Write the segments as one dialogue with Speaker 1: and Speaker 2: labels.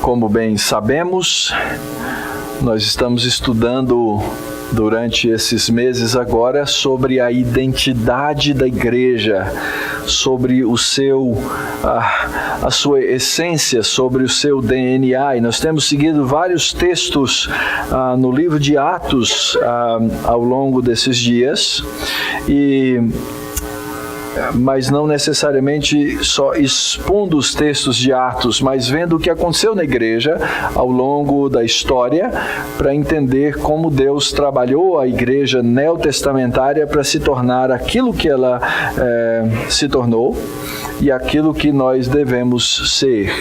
Speaker 1: Como bem sabemos, nós estamos estudando durante esses meses agora sobre a identidade da igreja, sobre a sua essência, sobre o seu DNA. E nós temos seguido vários textos no livro de Atos ao longo desses dias, mas não necessariamente só expondo os textos de Atos, mas vendo o que aconteceu na igreja ao longo da história, para entender como Deus trabalhou a igreja neotestamentária para se tornar aquilo que ela se tornou e aquilo que nós devemos ser.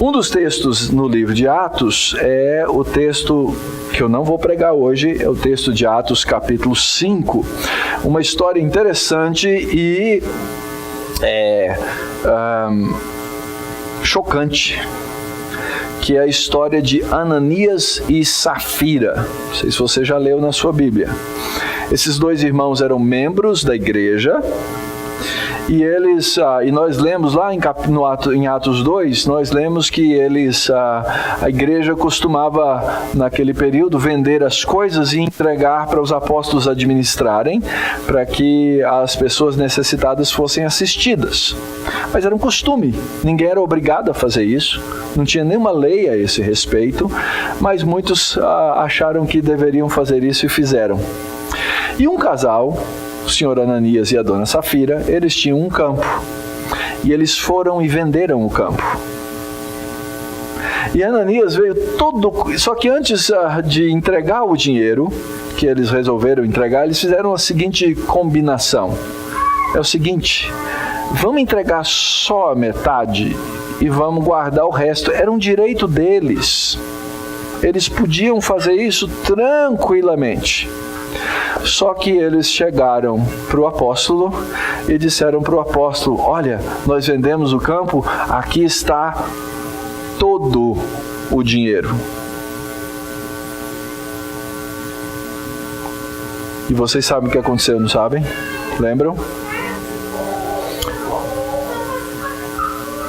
Speaker 1: Um dos textos no livro de Atos é o texto que eu não vou pregar hoje, é o texto de Atos capítulo 5. Uma história interessante e chocante, que é a história de Ananias e Safira. Não sei se você já leu na sua Bíblia. Esses dois irmãos eram membros da igreja, e nós lemos lá em Atos 2, nós lemos que a igreja costumava, naquele período, vender as coisas e entregar para os apóstolos administrarem, para que as pessoas necessitadas fossem assistidas. Mas era um costume, ninguém era obrigado a fazer isso, não tinha nenhuma lei a esse respeito, mas muitos acharam que deveriam fazer isso e fizeram. E um casal, o senhor Ananias e a dona Safira, eles tinham um campo, e eles foram e venderam o campo. E Ananias veio só que antes de entregar o dinheiro, que eles resolveram entregar, eles fizeram a seguinte combinação. É o seguinte: vamos entregar só a metade e vamos guardar o resto. Era um direito deles. Eles podiam fazer isso tranquilamente. Só que eles chegaram para o apóstolo e disseram para o apóstolo: olha, nós vendemos o campo, aqui está todo o dinheiro. E vocês sabem o que aconteceu, não sabem? Lembram?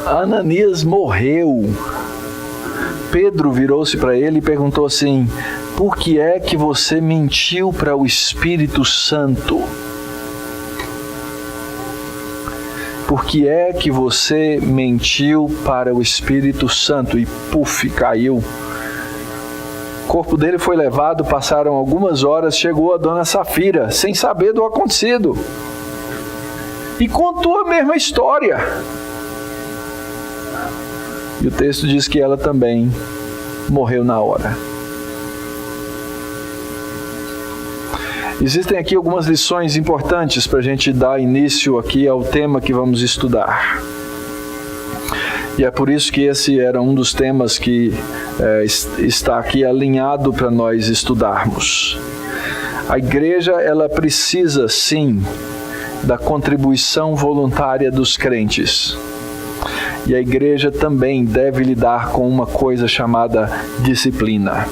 Speaker 1: Ananias morreu. Pedro virou-se para ele e perguntou assim: por que é que você mentiu para o Espírito Santo? Por que é que você mentiu para o Espírito Santo? E puf, caiu. O corpo dele foi levado, passaram algumas horas, chegou a dona Safira, sem saber do acontecido. E contou a mesma história. E o texto diz que ela também morreu na hora. Existem aqui algumas lições importantes para a gente dar início aqui ao tema que vamos estudar. E é por isso que esse era um dos temas que está aqui alinhado para nós estudarmos. A igreja, ela precisa sim da contribuição voluntária dos crentes. E a igreja também deve lidar com uma coisa chamada disciplina.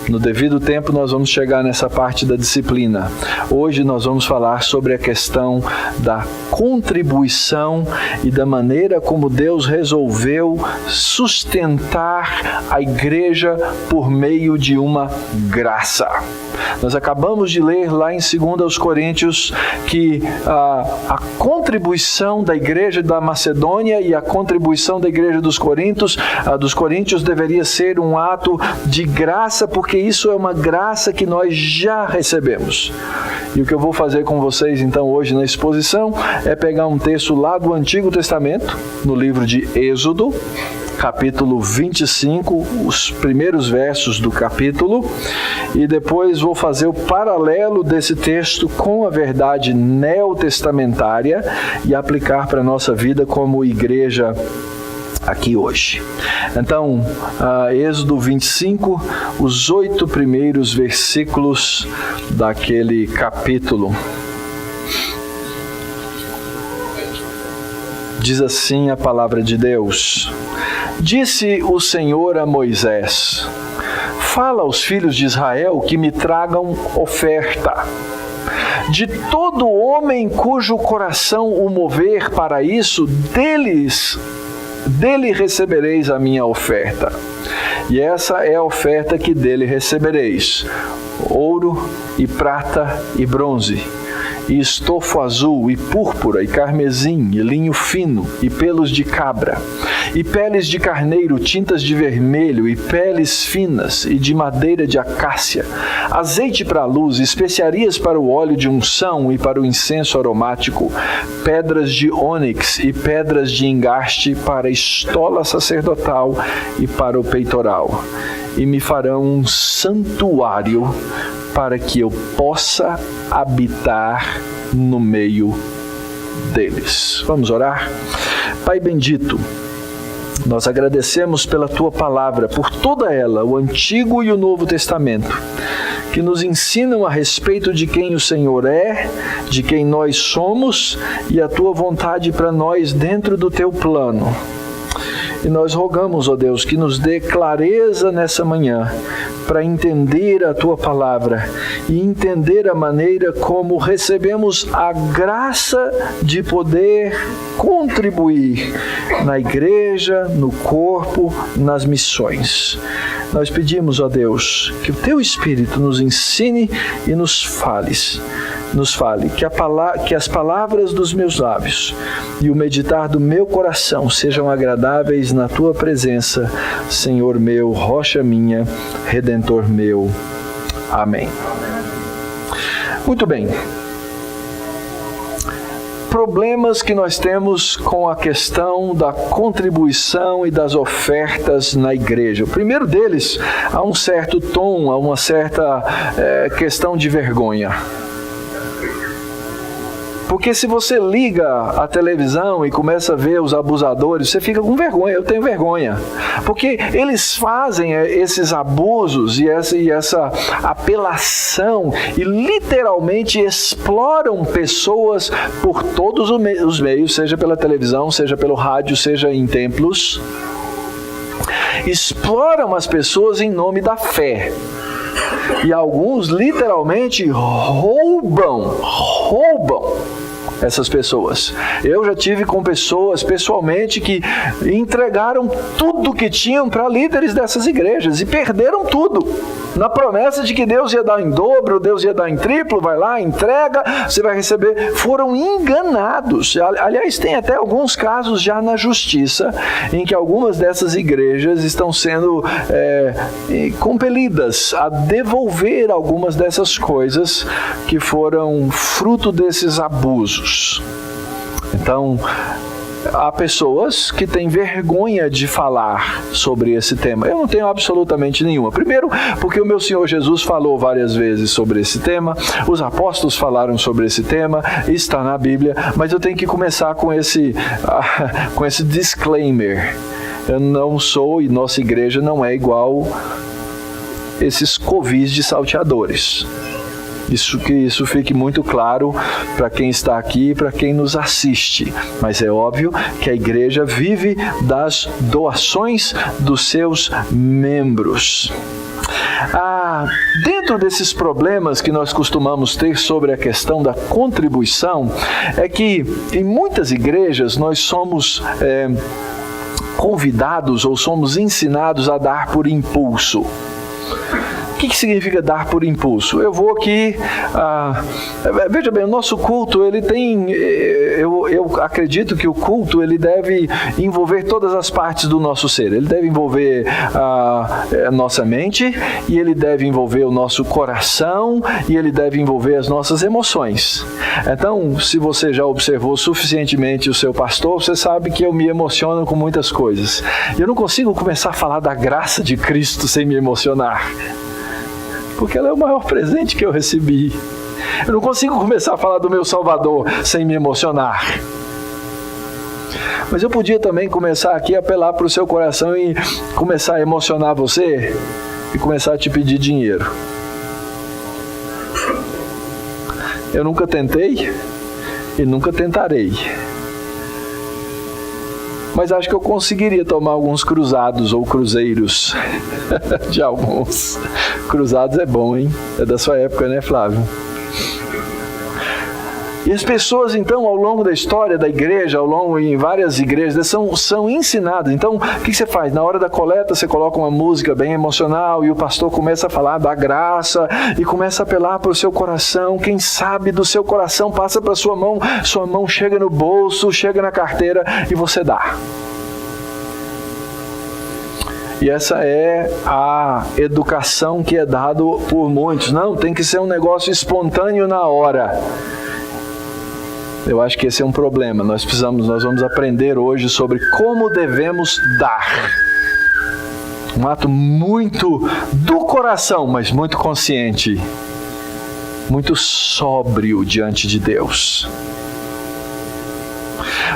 Speaker 1: No devido tempo nós vamos chegar nessa parte da disciplina. Hoje nós vamos falar sobre a questão da contribuição e da maneira como Deus resolveu sustentar a igreja por meio de uma graça. Nós acabamos de ler lá em 2 Coríntios que a contribuição da igreja da Macedônia e a contribuição da igreja dos Coríntios deveria ser um ato de graça, porque isso é uma graça que nós já recebemos. E o que eu vou fazer com vocês então hoje na exposição é pegar um texto lá do Antigo Testamento, no livro de Êxodo, capítulo 25, os primeiros versos do capítulo, e depois vou fazer o paralelo desse texto com a verdade neotestamentária e aplicar para a nossa vida como igreja aqui hoje. Então, Êxodo 25, os 8 primeiros versículos daquele capítulo. Diz assim a palavra de Deus: disse o Senhor a Moisés: fala aos filhos de Israel que me tragam oferta. De todo homem cujo coração o mover para isso, deles dele recebereis a minha oferta. E essa é a oferta que dele recebereis: ouro e prata e bronze, e estofo azul, e púrpura, e carmesim, e linho fino, e pelos de cabra, e peles de carneiro, tintas de vermelho, e peles finas, e de madeira de acácia, azeite para a luz, especiarias para o óleo de unção e para o incenso aromático, pedras de ônix e pedras de engaste para a estola sacerdotal e para o peitoral. E me farão um santuário para que eu possa habitar no meio deles. Vamos orar? Pai bendito, nós agradecemos pela Tua palavra, por toda ela, o Antigo e o Novo Testamento, que nos ensinam a respeito de quem o Senhor é, de quem nós somos e a Tua vontade para nós dentro do Teu plano. E nós rogamos, ó Deus, que nos dê clareza nessa manhã para entender a Tua palavra e entender a maneira como recebemos a graça de poder contribuir na igreja, no corpo, nas missões. Nós pedimos, ó Deus, que o Teu Espírito nos ensine e nos fale, que as palavras dos meus lábios e o meditar do meu coração sejam agradáveis na Tua presença, Senhor meu, rocha minha, Redentor meu. Amém. Muito bem. Problemas que nós temos com a questão da contribuição e das ofertas na igreja. O primeiro deles, há um certo tom, há uma certa questão de vergonha. Porque se você liga a televisão e começa a ver os abusadores, você fica com vergonha. Eu tenho vergonha. Porque eles fazem esses abusos e essa apelação e literalmente exploram pessoas por todos os meios, seja pela televisão, seja pelo rádio, seja em templos. Exploram as pessoas em nome da fé. E alguns literalmente roubam essas pessoas. Eu já tive com pessoas pessoalmente que entregaram tudo que tinham para líderes dessas igrejas e perderam tudo, na promessa de que Deus ia dar em dobro, Deus ia dar em triplo. Vai lá, entrega, você vai receber. Foram enganados. Aliás, tem até alguns casos já na justiça em que algumas dessas igrejas estão sendo compelidas a devolver algumas dessas coisas que foram fruto desses abusos. Então, há pessoas que têm vergonha de falar sobre esse tema. Eu não tenho absolutamente nenhuma. Primeiro, porque o meu Senhor Jesus falou várias vezes sobre esse tema, os apóstolos falaram sobre esse tema, está na Bíblia, mas eu tenho que começar com esse disclaimer. Eu não sou, e nossa igreja não é igual esses covis de salteadores. Que isso fique muito claro para quem está aqui e para quem nos assiste. Mas é óbvio que a igreja vive das doações dos seus membros. Dentro desses problemas que nós costumamos ter sobre a questão da contribuição, é que em muitas igrejas nós somos convidados ou somos ensinados a dar por impulso. O que significa dar por impulso? Eu vou aqui... veja bem, o nosso culto, ele tem... Eu acredito que o culto, ele deve envolver todas as partes do nosso ser. Ele deve envolver a nossa mente, e ele deve envolver o nosso coração, e ele deve envolver as nossas emoções. Então, se você já observou suficientemente o seu pastor, você sabe que eu me emociono com muitas coisas. Eu não consigo começar a falar da graça de Cristo sem me emocionar, porque ela é o maior presente que eu recebi. Eu não consigo começar a falar do meu Salvador sem me emocionar. Mas eu podia também começar aqui a apelar para o seu coração e começar a emocionar você e começar a te pedir dinheiro. Eu nunca tentei e nunca tentarei. Mas acho que eu conseguiria tomar alguns cruzados ou cruzeiros de alguns. Cruzados é bom, hein? É da sua época, né, Flávio? E as pessoas, então, ao longo da história da igreja, em várias igrejas, são ensinadas. Então, o que você faz? Na hora da coleta, você coloca uma música bem emocional e o pastor começa a falar da graça e começa a apelar para o seu coração. Quem sabe do seu coração passa para sua mão chega no bolso, chega na carteira e você dá. E essa é a educação que é dado por muitos. Não, tem que ser um negócio espontâneo na hora. Eu acho que esse é um problema. Nós vamos aprender hoje sobre como devemos dar. Um ato muito do coração, mas muito consciente. Muito sóbrio diante de Deus.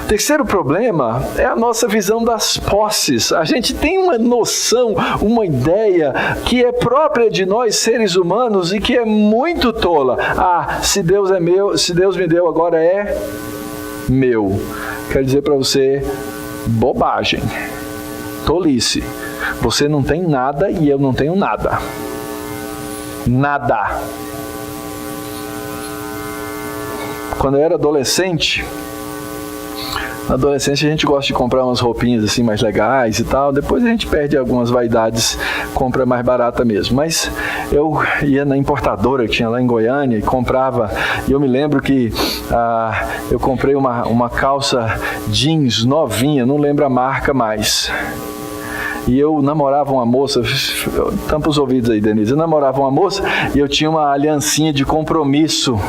Speaker 1: O terceiro problema é a nossa visão das posses. A gente tem uma noção, uma ideia que é própria de nós seres humanos e que é muito tola. Se Deus é meu, se Deus me deu, agora é meu. Quero dizer para você, bobagem, tolice. Você não tem nada e eu não tenho nada. Nada. Quando eu era adolescente, na adolescência a gente gosta de comprar umas roupinhas assim mais legais e tal. Depois a gente perde algumas vaidades, compra mais barata mesmo. Mas eu ia na importadora que tinha lá em Goiânia e comprava. E eu me lembro que eu comprei uma calça jeans novinha, não lembro a marca mais. E eu namorava uma moça, tampa os ouvidos aí, Denise. Eu namorava uma moça e eu tinha uma aliancinha de compromisso,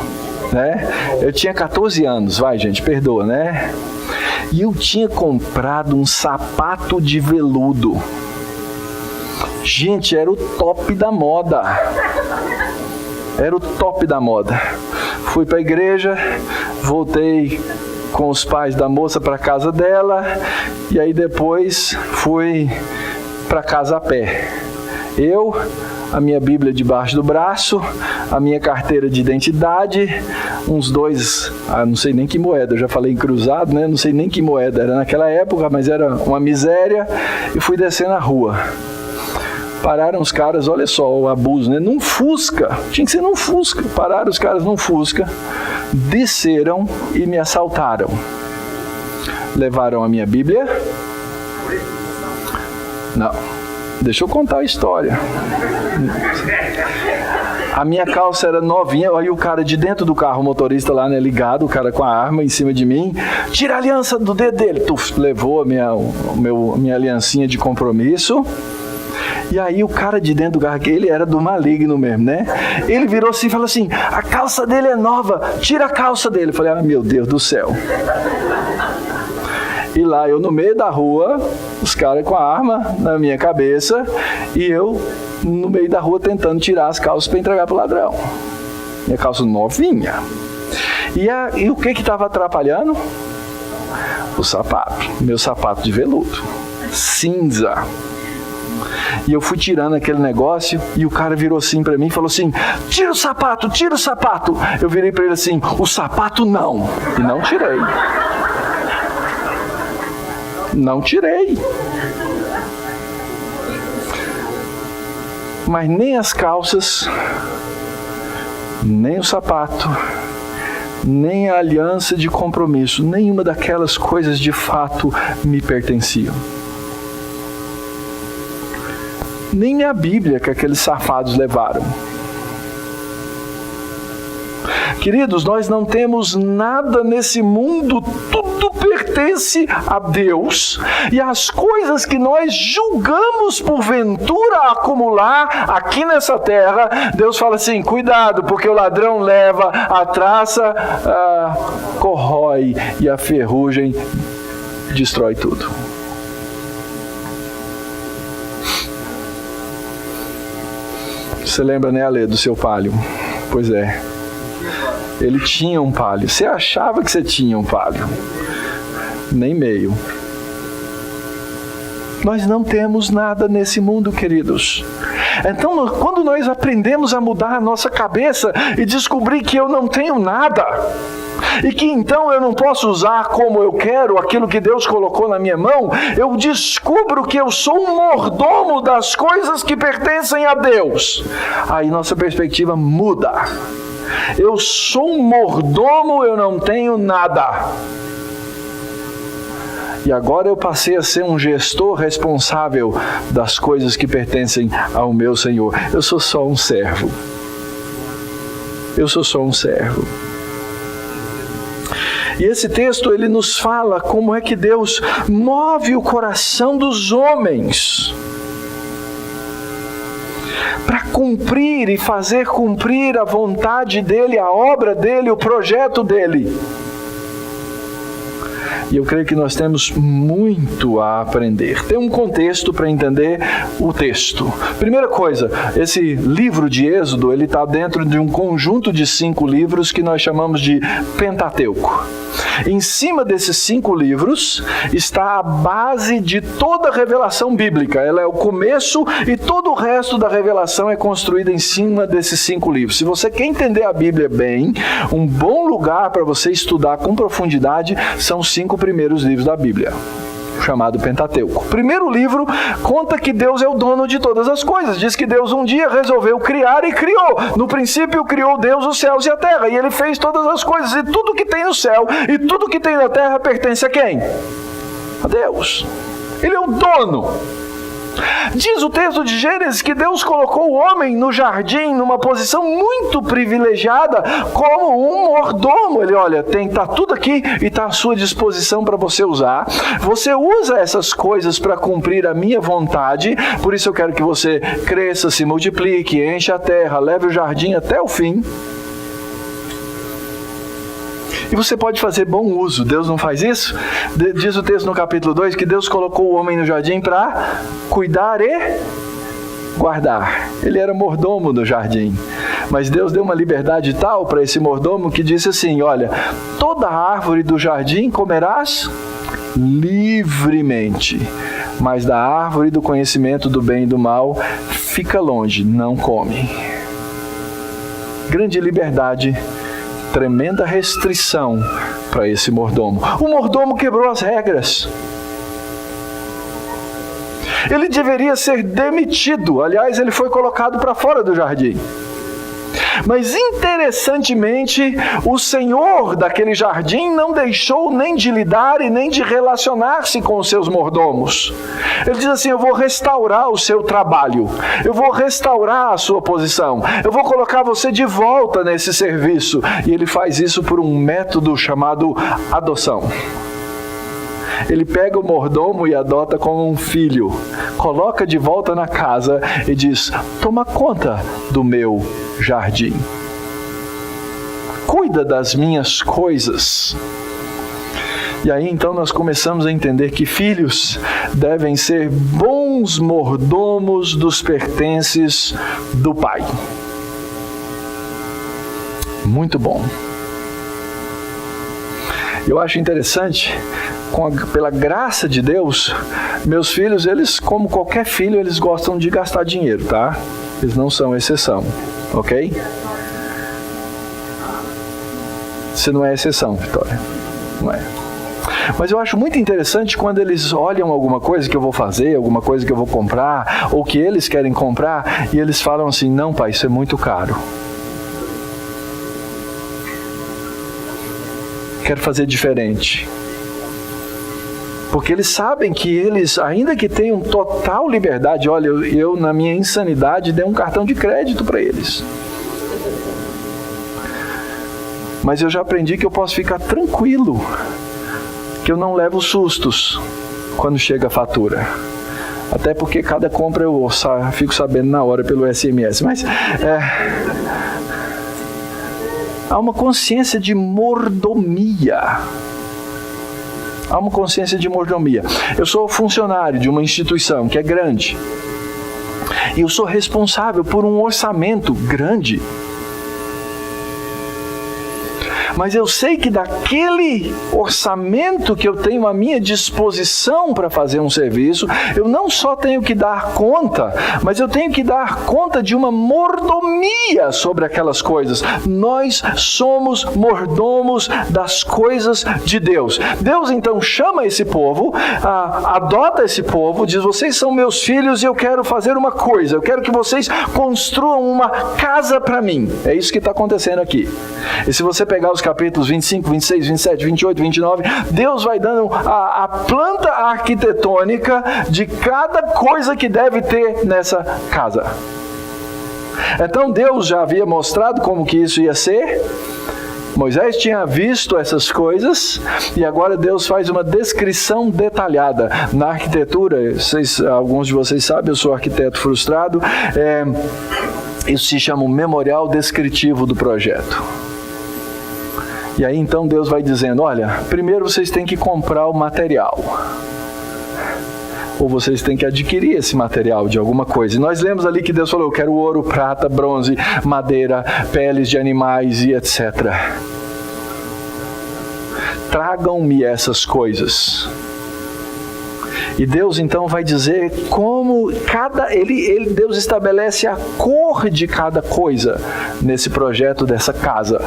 Speaker 1: né? Eu tinha 14 anos, vai gente, perdoa, né? E eu tinha comprado um sapato de veludo. Gente, era o top da moda. Era o top da moda. Fui para a igreja, voltei com os pais da moça para a casa dela, e aí depois fui para casa a pé. Eu, a minha Bíblia debaixo do braço, a minha carteira de identidade, uns dois, não sei nem que moeda, eu já falei em cruzado, né? Não sei nem que moeda era naquela época, mas era uma miséria, e fui descendo a rua. Pararam os caras, olha só o abuso, né? Num Fusca, tinha que ser num Fusca. Pararam os caras num Fusca, desceram e me assaltaram. Levaram a minha Bíblia. Não, deixa eu contar a história. A minha calça era novinha, aí o cara de dentro do carro, o motorista lá, né, ligado, o cara com a arma em cima de mim, tira a aliança do dedo dele. Tuf, levou a minha aliancinha de compromisso. E aí o cara de dentro do carro, ele era do maligno mesmo, né? Ele virou assim e falou assim, a calça dele é nova, tira a calça dele. Eu falei, meu Deus do céu. E lá eu no meio da rua, os caras com a arma na minha cabeça, e eu no meio da rua tentando tirar as calças para entregar pro ladrão. Minha calça novinha. E o que estava atrapalhando? O sapato, meu sapato de veludo, cinza. E eu fui tirando aquele negócio e o cara virou assim pra mim e falou assim, tira o sapato, tira o sapato. Eu virei pra ele assim, o sapato não. E não tirei. Não tirei. Mas nem as calças, nem o sapato, nem a aliança de compromisso, nenhuma daquelas coisas de fato me pertenciam. Nem minha Bíblia que aqueles safados levaram. Queridos, nós não temos nada nesse mundo, tudo pertence a Deus. E as coisas que nós julgamos porventura acumular aqui nessa terra, Deus fala assim, cuidado, porque o ladrão leva, a traça corrói e a ferrugem destrói tudo. Você lembra, né, Ale, do seu Palio? Pois é. Ele tinha um Palio. Você achava que você tinha um Palio. Nem meio. Nós não temos nada nesse mundo, queridos. Então, quando nós aprendemos a mudar a nossa cabeça e descobrir que eu não tenho nada, e que então eu não posso usar como eu quero aquilo que Deus colocou na minha mão, eu descubro que eu sou um mordomo das coisas que pertencem a Deus. Aí nossa perspectiva muda. Eu sou um mordomo, eu não tenho nada. E agora eu passei a ser um gestor responsável das coisas que pertencem ao meu Senhor. Eu sou só um servo. Eu sou só um servo. E esse texto, ele nos fala como é que Deus move o coração dos homens para cumprir e fazer cumprir a vontade dEle, a obra dEle, o projeto dEle. E eu creio que nós temos muito a aprender. Tem um contexto para entender o texto. Primeira coisa, esse livro de Êxodo, ele está dentro de um conjunto de 5 livros que nós chamamos de Pentateuco. Em cima desses 5 livros está a base de toda a revelação bíblica. Ela é o começo e todo o resto da revelação é construída em cima desses 5 livros. Se você quer entender a Bíblia bem, um bom lugar para você estudar com profundidade são os 5 primeiros livros da Bíblia, chamado Pentateuco. O primeiro livro conta que Deus é o dono de todas as coisas. Diz que Deus um dia resolveu criar e criou. No princípio criou Deus os céus e a terra. E Ele fez todas as coisas. E tudo que tem no céu e tudo que tem na terra pertence a quem? A Deus. Ele é o dono. Diz o texto de Gênesis que Deus colocou o homem no jardim numa posição muito privilegiada como um mordomo. Ele, olha, tá tudo aqui e está à sua disposição para você usar. Você usa essas coisas para cumprir a minha vontade, por isso eu quero que você cresça, se multiplique, encha a terra, leve o jardim até o fim. E você pode fazer bom uso. Deus não faz isso? Diz o texto no capítulo 2 que Deus colocou o homem no jardim para cuidar e guardar. Ele era mordomo do jardim. Mas Deus deu uma liberdade tal para esse mordomo que disse assim, olha, toda árvore do jardim comerás livremente, mas da árvore do conhecimento do bem e do mal fica longe, não come. Grande liberdade, tremenda restrição para esse mordomo. O mordomo quebrou as regras. Ele deveria ser demitido. Aliás, ele foi colocado para fora do jardim. Mas interessantemente, o Senhor daquele jardim não deixou nem de lidar e nem de relacionar-se com os seus mordomos. Ele diz assim, eu vou restaurar o seu trabalho, eu vou restaurar a sua posição, eu vou colocar você de volta nesse serviço. E ele faz isso por um método chamado adoção. Ele pega o mordomo e adota como um filho, coloca de volta na casa e diz, toma conta do meu jardim. Cuida das minhas coisas. E aí então nós começamos a entender que filhos devem ser bons mordomos dos pertences do pai. Muito bom. Eu acho interessante, pela graça de Deus, meus filhos, eles, como qualquer filho, eles gostam de gastar dinheiro, tá? Eles não são exceção, ok? Você não é exceção, Vitória. Não é. Mas eu acho muito interessante quando eles olham alguma coisa que eu vou fazer, alguma coisa que eu vou comprar, ou que eles querem comprar, e eles falam assim, não pai, isso é muito caro. Quero fazer diferente. Porque eles sabem que eles, ainda que tenham total liberdade, olha, eu na minha insanidade dei um cartão de crédito para eles. Mas eu já aprendi que eu posso ficar tranquilo, que eu não levo sustos quando chega a fatura. Até porque cada compra eu fico sabendo na hora pelo SMS. Mas há uma consciência de mordomia. Há uma consciência de mordomia. Eu sou funcionário de uma instituição que é grande. E eu sou responsável por um orçamento grande. mas eu sei que daquele orçamento que eu tenho à minha disposição para fazer um serviço, eu não só tenho que dar conta, mas eu tenho que dar conta de uma mordomia sobre aquelas coisas. Nós somos mordomos das coisas de Deus. Deus então chama esse povo, adota esse povo, diz: vocês são meus filhos e eu quero fazer uma coisa, eu quero que vocês construam uma casa para mim. É isso que está acontecendo aqui. E se você pegar os capítulos 25, 26, 27, 28, 29, Deus vai dando a planta arquitetônica de cada coisa que deve ter nessa casa. Então Deus já havia mostrado como que isso ia ser. Moisés tinha visto essas coisas e agora Deus faz uma descrição detalhada. Na arquitetura, alguns de vocês sabem, eu sou arquiteto frustrado, isso se chama um memorial descritivo do projeto. E aí então Deus vai dizendo: olha, primeiro vocês têm que comprar o material. Ou vocês têm que adquirir esse material de alguma coisa. E nós lemos ali que Deus falou: eu quero ouro, prata, bronze, madeira, peles de animais e etc. Tragam-me essas coisas. E Deus então vai dizer como Deus estabelece a cor de cada coisa nesse projeto dessa casa.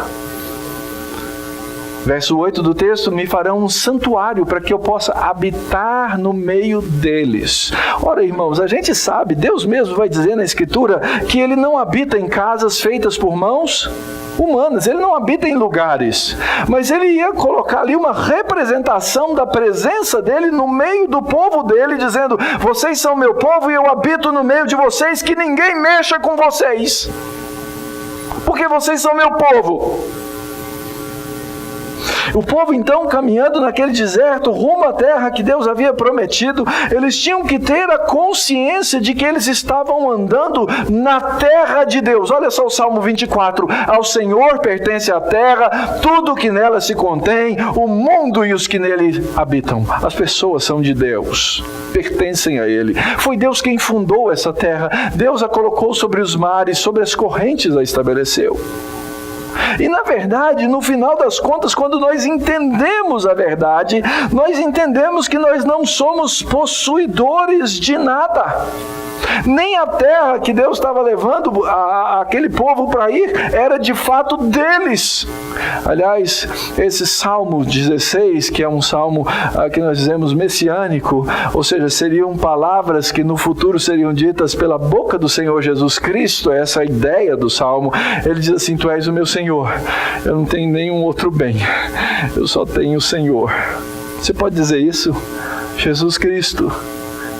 Speaker 1: Verso 8 do texto: me farão um santuário para que eu possa habitar no meio deles. Ora, irmãos, a gente sabe, Deus mesmo vai dizer na Escritura que Ele não habita em casas feitas por mãos humanas, Ele não habita em lugares, mas Ele ia colocar ali uma representação da presença dEle no meio do povo dEle, dizendo: vocês são meu povo e eu habito no meio de vocês, que ninguém mexa com vocês, porque vocês são meu povo. O povo então, caminhando naquele deserto rumo à terra que Deus havia prometido, eles tinham que ter a consciência de que eles estavam andando na terra de Deus. Olha só o Salmo 24: ao Senhor pertence a terra, tudo que nela se contém, o mundo e os que nele habitam. As pessoas são de Deus, pertencem a Ele. Foi Deus quem fundou essa terra. Deus a colocou sobre os mares, sobre as correntes a estabeleceu. E na verdade, no final das contas, quando nós entendemos a verdade, nós entendemos que nós não somos possuidores de nada. Nem a terra que Deus estava levando aquele povo para ir era de fato deles. Aliás, esse Salmo 16, que é um salmo que nós dizemos messiânico, ou seja, seriam palavras que no futuro seriam ditas pela boca do Senhor Jesus Cristo, essa é a ideia do Salmo. Ele diz assim: tu és o meu Senhor, eu não tenho nenhum outro bem, eu só tenho o Senhor. Você pode dizer isso? Jesus Cristo,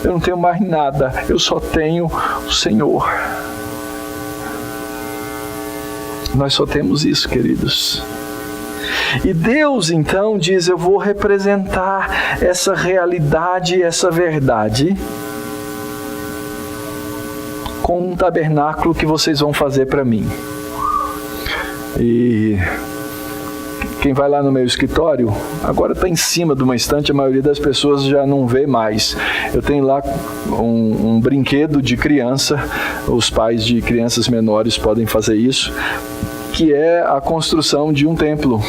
Speaker 1: eu não tenho mais nada, eu só tenho o Senhor. Nós só temos isso, queridos. E Deus então diz: eu vou representar essa realidade, essa verdade, com um tabernáculo que vocês vão fazer para mim. E quem vai lá no meu escritório, agora está em cima de uma estante, a maioria das pessoas já não vê mais. Eu tenho lá um brinquedo de criança, os pais de crianças menores podem fazer isso, que é a construção de um templo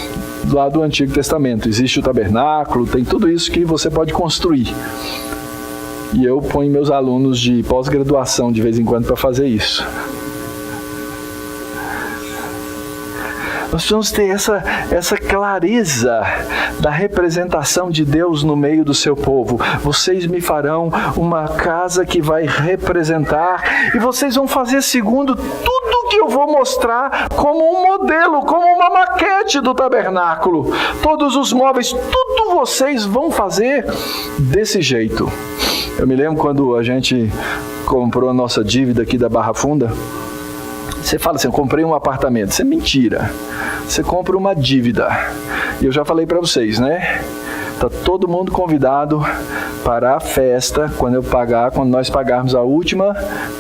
Speaker 1: lá do Antigo Testamento. Existe o tabernáculo, tem tudo isso que você pode construir. E eu ponho meus alunos de pós-graduação de vez em quando para fazer isso. Nós precisamos ter essa clareza da representação de Deus no meio do seu povo. Vocês me farão uma casa que vai representar, e vocês vão fazer segundo tudo que eu vou mostrar como um modelo, como uma maquete do tabernáculo. Todos os móveis, tudo vocês vão fazer desse jeito. Eu me lembro quando a gente comprou a nossa dívida aqui da Barra Funda. Você fala assim: eu comprei um apartamento. Isso é mentira. Você compra uma dívida. E eu já falei para vocês, né? Está todo mundo convidado para a festa quando nós pagarmos a última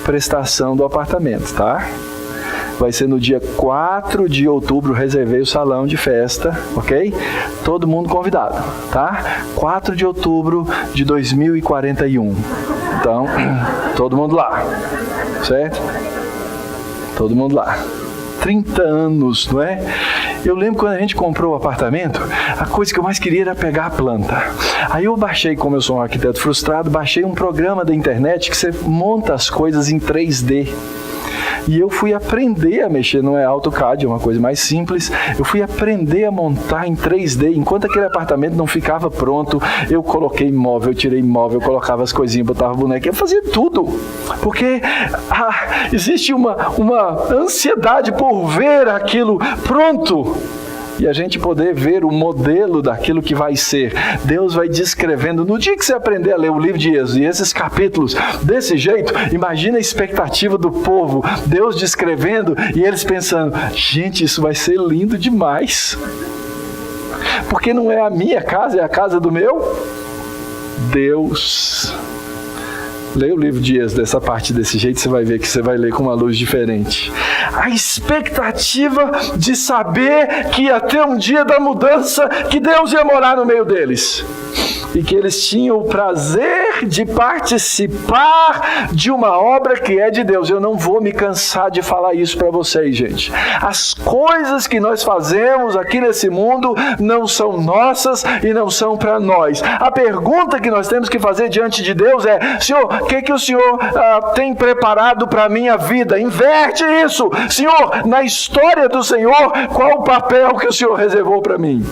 Speaker 1: prestação do apartamento, tá? Vai ser no dia 4 de outubro, reservei o salão de festa, ok? Todo mundo convidado, tá? 4 de outubro de 2041. Então, todo mundo lá, certo? Todo mundo lá. 30 anos, não é? Eu lembro quando a gente comprou o apartamento, a coisa que eu mais queria era pegar a planta. Aí eu baixei, como eu sou um arquiteto frustrado, baixei um programa da internet que você monta as coisas em 3D. E eu fui aprender a mexer, não é AutoCAD, é uma coisa mais simples. Eu fui aprender a montar em 3D. Enquanto aquele apartamento não ficava pronto, eu coloquei móvel, eu tirei móvel, eu colocava as coisinhas, botava boneca, eu fazia tudo. Porque existe uma ansiedade por ver aquilo pronto. E a gente poder ver o modelo daquilo que vai ser. Deus vai descrevendo. No dia que você aprender a ler o livro de Êxodo e esses capítulos desse jeito, imagina a expectativa do povo. Deus descrevendo e eles pensando, gente, isso vai ser lindo demais. Porque não é a minha casa, é a casa do meu Deus. Leia o livro de Êxodo, essa parte desse jeito, você vai ver que você vai ler com uma luz diferente. A expectativa de saber que ia ter um dia da mudança, que Deus ia morar no meio deles. E que eles tinham o prazer de participar de uma obra que é de Deus. Eu não vou me cansar de falar isso para vocês, gente. As coisas que nós fazemos aqui nesse mundo não são nossas e não são para nós. A pergunta que nós temos que fazer diante de Deus é: Senhor, o que o Senhor tem preparado para a minha vida? Inverte isso. Senhor, na história do Senhor, qual o papel que o Senhor reservou para mim?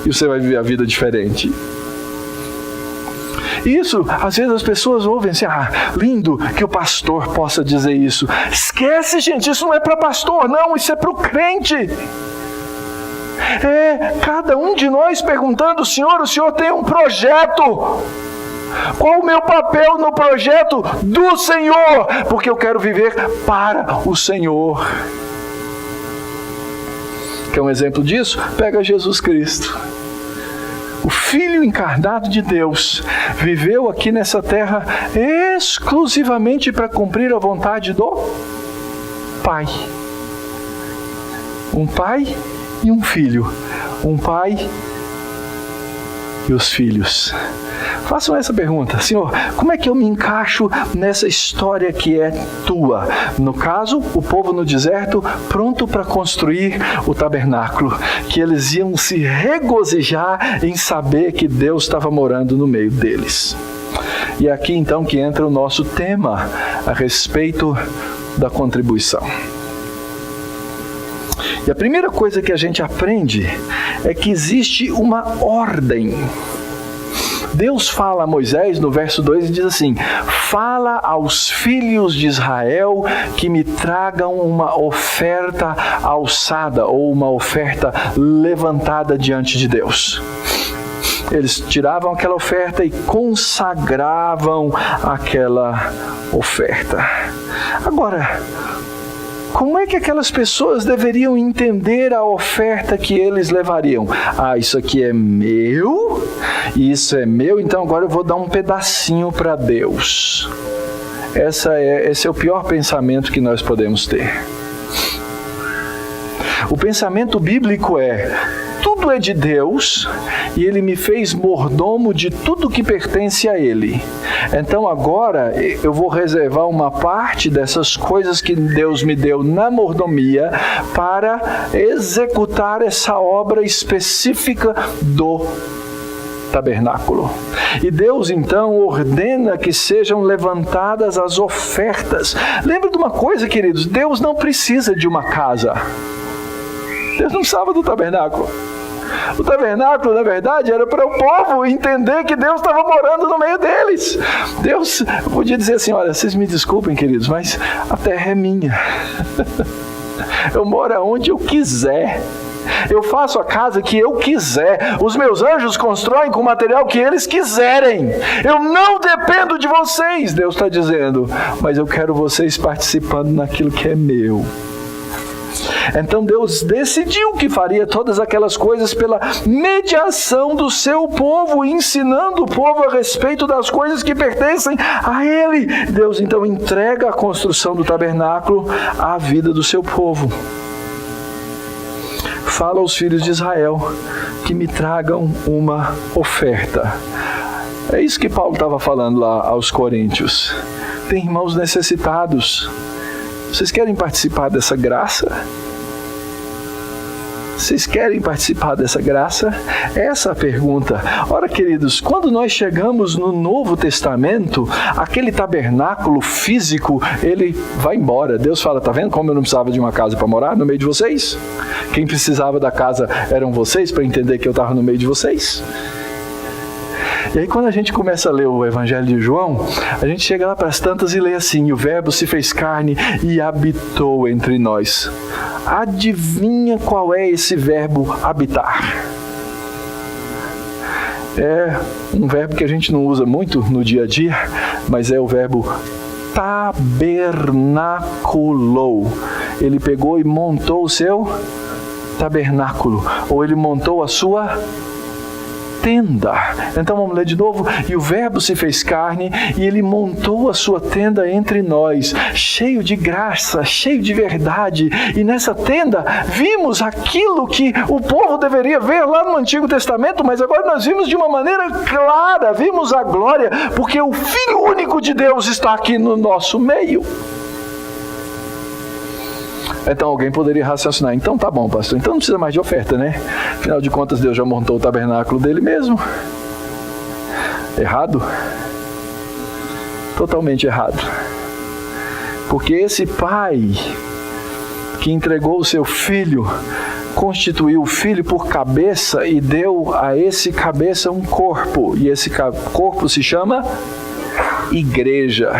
Speaker 1: E você vai viver a vida diferente. Isso, às vezes as pessoas ouvem assim, lindo que o pastor possa dizer isso. Esquece, gente, isso não é para pastor, não, isso é para o crente. É cada um de nós perguntando, Senhor, o Senhor tem um projeto. Qual o meu papel no projeto do Senhor? Porque eu quero viver para o Senhor. Quer um exemplo disso? Pega Jesus Cristo. O Filho encarnado de Deus viveu aqui nessa terra exclusivamente para cumprir a vontade do Pai. Um pai e um filho. Um pai e os filhos. Façam essa pergunta: Senhor, como é que eu me encaixo nessa história que é tua? No caso, o povo no deserto, pronto para construir o tabernáculo, que eles iam se regozijar em saber que Deus estava morando no meio deles. E é aqui então que entra o nosso tema a respeito da contribuição. E a primeira coisa que a gente aprende é que existe uma ordem. Deus fala a Moisés no verso 2 e diz assim: fala aos filhos de Israel que me tragam uma oferta alçada ou uma oferta levantada diante de Deus. Eles tiravam aquela oferta e consagravam aquela oferta. Agora, como é que aquelas pessoas deveriam entender a oferta que eles levariam? Isso aqui é meu, isso é meu, então agora eu vou dar um pedacinho para Deus. Esse é o pior pensamento que nós podemos ter. O pensamento bíblico é: tudo é de Deus e Ele me fez mordomo de tudo que pertence a Ele. Então agora eu vou reservar uma parte dessas coisas que Deus me deu na mordomia para executar essa obra específica do tabernáculo. E Deus então ordena que sejam levantadas as ofertas. Lembra de uma coisa, queridos? Deus não precisa de uma casa. Deus não precisava do tabernáculo. O tabernáculo, na verdade, era para o povo entender que Deus estava morando no meio deles. Deus podia dizer assim: olha, vocês me desculpem, queridos, mas a terra é minha. Eu moro onde eu quiser. Eu faço a casa que eu quiser. Os meus anjos constroem com o material que eles quiserem. Eu não dependo de vocês, Deus está dizendo, mas eu quero vocês participando naquilo que é meu. Então Deus decidiu que faria todas aquelas coisas pela mediação do seu povo, ensinando o povo a respeito das coisas que pertencem a Ele. Deus então entrega a construção do tabernáculo à vida do seu povo. Fala aos filhos de Israel que me tragam uma oferta. É isso que Paulo estava falando lá aos Coríntios. Tem irmãos necessitados. Vocês querem participar dessa graça? Vocês querem participar dessa graça? Essa é a pergunta. Ora, queridos, quando nós chegamos no Novo Testamento, aquele tabernáculo físico, ele vai embora. Deus fala, tá vendo como eu não precisava de uma casa para morar no meio de vocês? Quem precisava da casa eram vocês, para entender que eu estava no meio de vocês. E aí quando a gente começa a ler o Evangelho de João, a gente chega lá para as tantas e lê assim: e o Verbo se fez carne e habitou entre nós. Adivinha qual é esse verbo habitar? É um verbo que a gente não usa muito no dia a dia, mas é o verbo tabernaculou. Ele pegou e montou o seu tabernáculo, ou ele montou a sua tenda. Então vamos ler de novo. E o Verbo se fez carne e ele montou a sua tenda entre nós, cheio de graça, cheio de verdade. E nessa tenda vimos aquilo que o povo deveria ver lá no Antigo Testamento, mas agora nós vimos de uma maneira clara, vimos a glória, porque o Filho único de Deus está aqui no nosso meio. Então alguém poderia raciocinar, então tá bom, pastor, então não precisa mais de oferta, né? Afinal de contas, Deus já montou o tabernáculo dele mesmo. Errado? Totalmente errado. Porque esse pai que entregou o seu filho, constituiu o filho por cabeça e deu a esse cabeça um corpo. E esse corpo se chama igreja.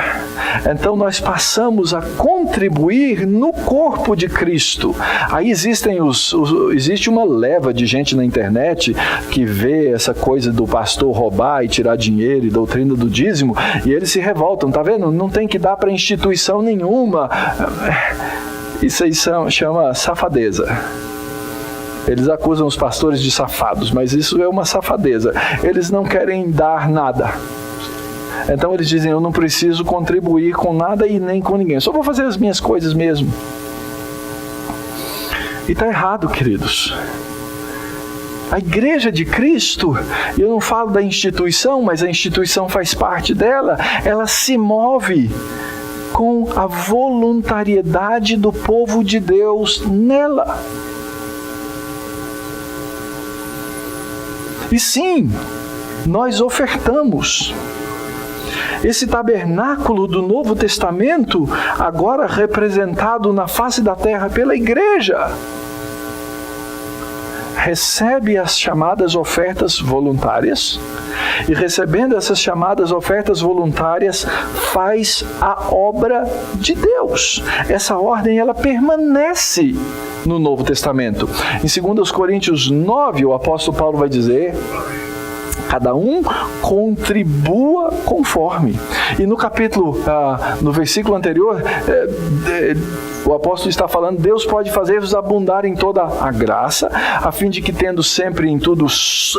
Speaker 1: Então nós passamos a contribuir no corpo de Cristo. Aí existe uma leva de gente na internet que vê essa coisa do pastor roubar e tirar dinheiro e doutrina do dízimo, e eles se revoltam, tá vendo? Não tem que dar para instituição nenhuma. Isso aí chama safadeza. Eles acusam os pastores de safados, mas isso é uma safadeza. Eles não querem dar nada. Então eles dizem, eu não preciso contribuir com nada e nem com ninguém. Eu só vou fazer as minhas coisas mesmo. E está errado, queridos. A igreja de Cristo, eu não falo da instituição, mas a instituição faz parte dela, ela se move com a voluntariedade do povo de Deus nela. E sim, nós ofertamos. Esse tabernáculo do Novo Testamento, agora representado na face da terra pela igreja, recebe as chamadas ofertas voluntárias, e recebendo essas chamadas ofertas voluntárias, faz a obra de Deus. Essa ordem, ela permanece no Novo Testamento. Em 2 Coríntios 9, o apóstolo Paulo vai dizer: cada um contribua conforme. E no versículo anterior, o apóstolo está falando, Deus pode fazer-vos abundar em toda a graça, a fim de que, tendo sempre em tudo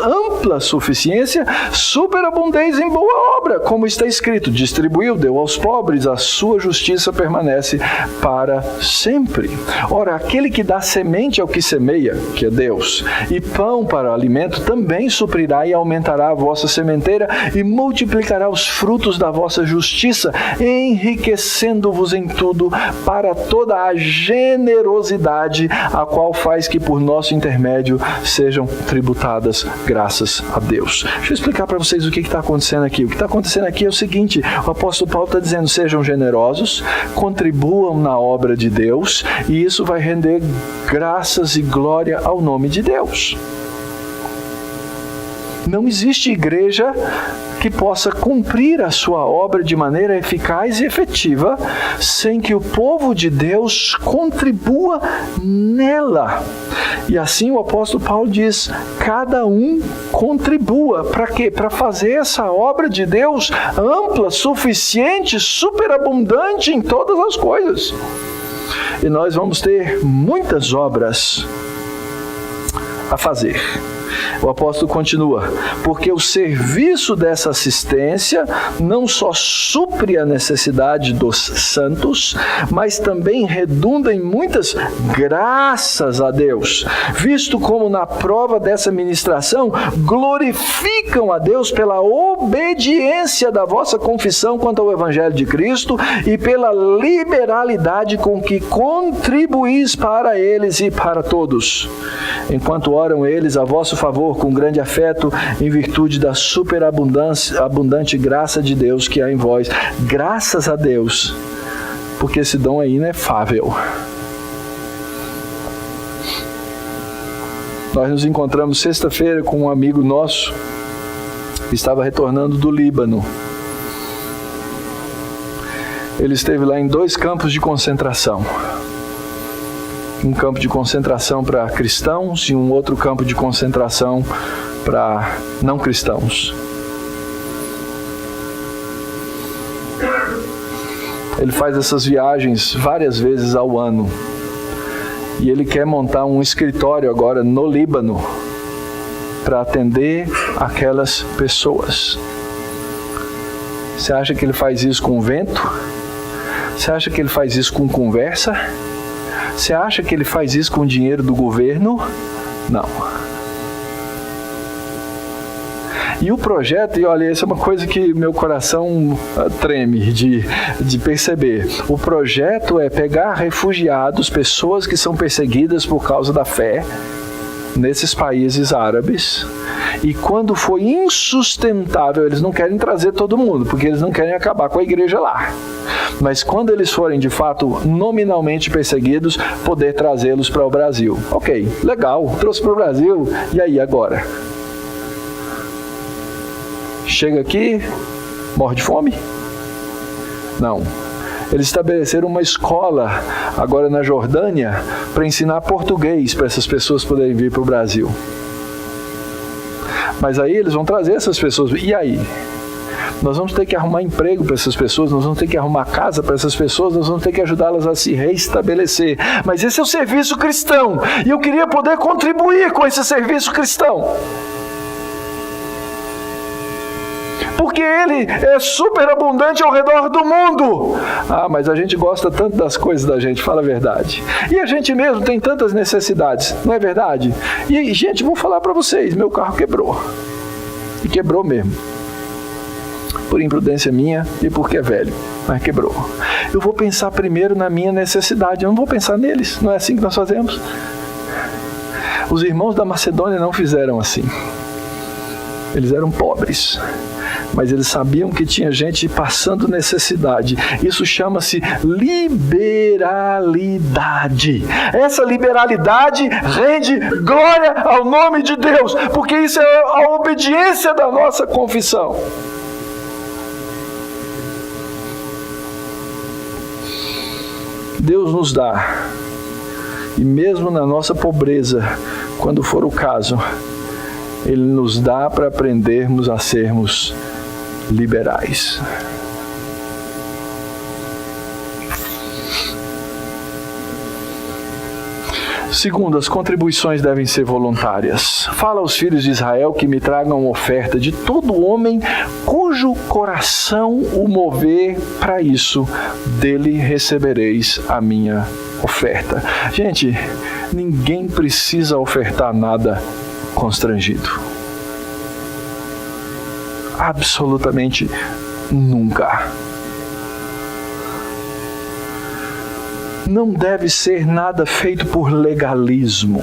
Speaker 1: ampla suficiência, superabundeis em boa obra, como está escrito, distribuiu, deu aos pobres, a sua justiça permanece para sempre. Ora, aquele que dá semente ao que semeia, que é Deus, e pão para alimento, também suprirá e aumentará a vossa sementeira e multiplicará os frutos da vossa justiça, enriquecendo-vos em tudo para toda a generosidade, a qual faz que por nosso intermédio sejam tributadas graças a Deus. Deixa eu explicar para vocês o que está acontecendo aqui. O que está acontecendo aqui é o seguinte: o apóstolo Paulo está dizendo, sejam generosos, contribuam na obra de Deus, e isso vai render graças e glória ao nome de Deus. Não existe igreja que possa cumprir a sua obra de maneira eficaz e efetiva sem que o povo de Deus contribua nela. E assim o apóstolo Paulo diz, cada um contribua. Para quê? Para fazer essa obra de Deus ampla, suficiente, superabundante em todas as coisas. E nós vamos ter muitas obras a fazer. O apóstolo continua: porque o serviço dessa assistência não só supre a necessidade dos santos, mas também redunda em muitas graças a Deus, visto como na prova dessa ministração glorificam a Deus pela obediência da vossa confissão quanto ao Evangelho de Cristo e pela liberalidade com que contribuís para eles e para todos, enquanto oram eles a vosso favor com grande afeto, em virtude da superabundante graça de Deus que há em vós. Graças a Deus, porque esse dom é inefável. Nós nos encontramos sexta-feira com um amigo nosso que estava retornando do Líbano. Ele esteve lá em 2 campos de concentração. Um campo de concentração para cristãos e um outro campo de concentração para não cristãos. Ele faz essas viagens várias vezes ao ano. E ele quer montar um escritório agora no Líbano para atender aquelas pessoas. Você acha que ele faz isso com vento? Você acha que ele faz isso com conversa? Você acha que ele faz isso com dinheiro do governo? Não. E o projeto, e olha, essa é uma coisa que meu coração treme de perceber. O projeto é pegar refugiados, pessoas que são perseguidas por causa da fé, nesses países árabes, e quando for insustentável, eles não querem trazer todo mundo, porque eles não querem acabar com a igreja lá. Mas quando eles forem de fato nominalmente perseguidos, poder trazê-los para o Brasil. Ok, legal, trouxe para o Brasil, e aí agora? Chega aqui, morre de fome? Não. Eles estabeleceram uma escola agora na Jordânia para ensinar português para essas pessoas poderem vir para o Brasil. Mas aí eles vão trazer essas pessoas. E aí? Nós vamos ter que arrumar emprego para essas pessoas, nós vamos ter que arrumar casa para essas pessoas, nós vamos ter que ajudá-las a se reestabelecer. Mas esse é o serviço cristão. E eu queria poder contribuir com esse serviço cristão. Porque ele é super abundante ao redor do mundo. Ah, mas a gente gosta tanto das coisas da gente, fala a verdade. E a gente mesmo tem tantas necessidades, não é verdade? E, gente, vou falar para vocês, meu carro quebrou. E quebrou mesmo. Por imprudência minha e porque é velho, mas quebrou. Eu vou pensar primeiro na minha necessidade, eu não vou pensar neles, não é assim que nós fazemos? Os irmãos da Macedônia não fizeram assim. Eles eram pobres, mas eles sabiam que tinha gente passando necessidade. Isso chama-se liberalidade. Essa liberalidade rende glória ao nome de Deus, porque isso é a obediência da nossa confissão. Deus nos dá, e mesmo na nossa pobreza, quando for o caso, Ele nos dá para aprendermos a sermos liberais. Segundo, as contribuições devem ser voluntárias. Fala aos filhos de Israel que me tragam oferta de todo homem cujo coração o mover para isso, dele recebereis a minha oferta. Gente, ninguém precisa ofertar nada constrangido. Absolutamente nunca. Não deve ser nada feito por legalismo.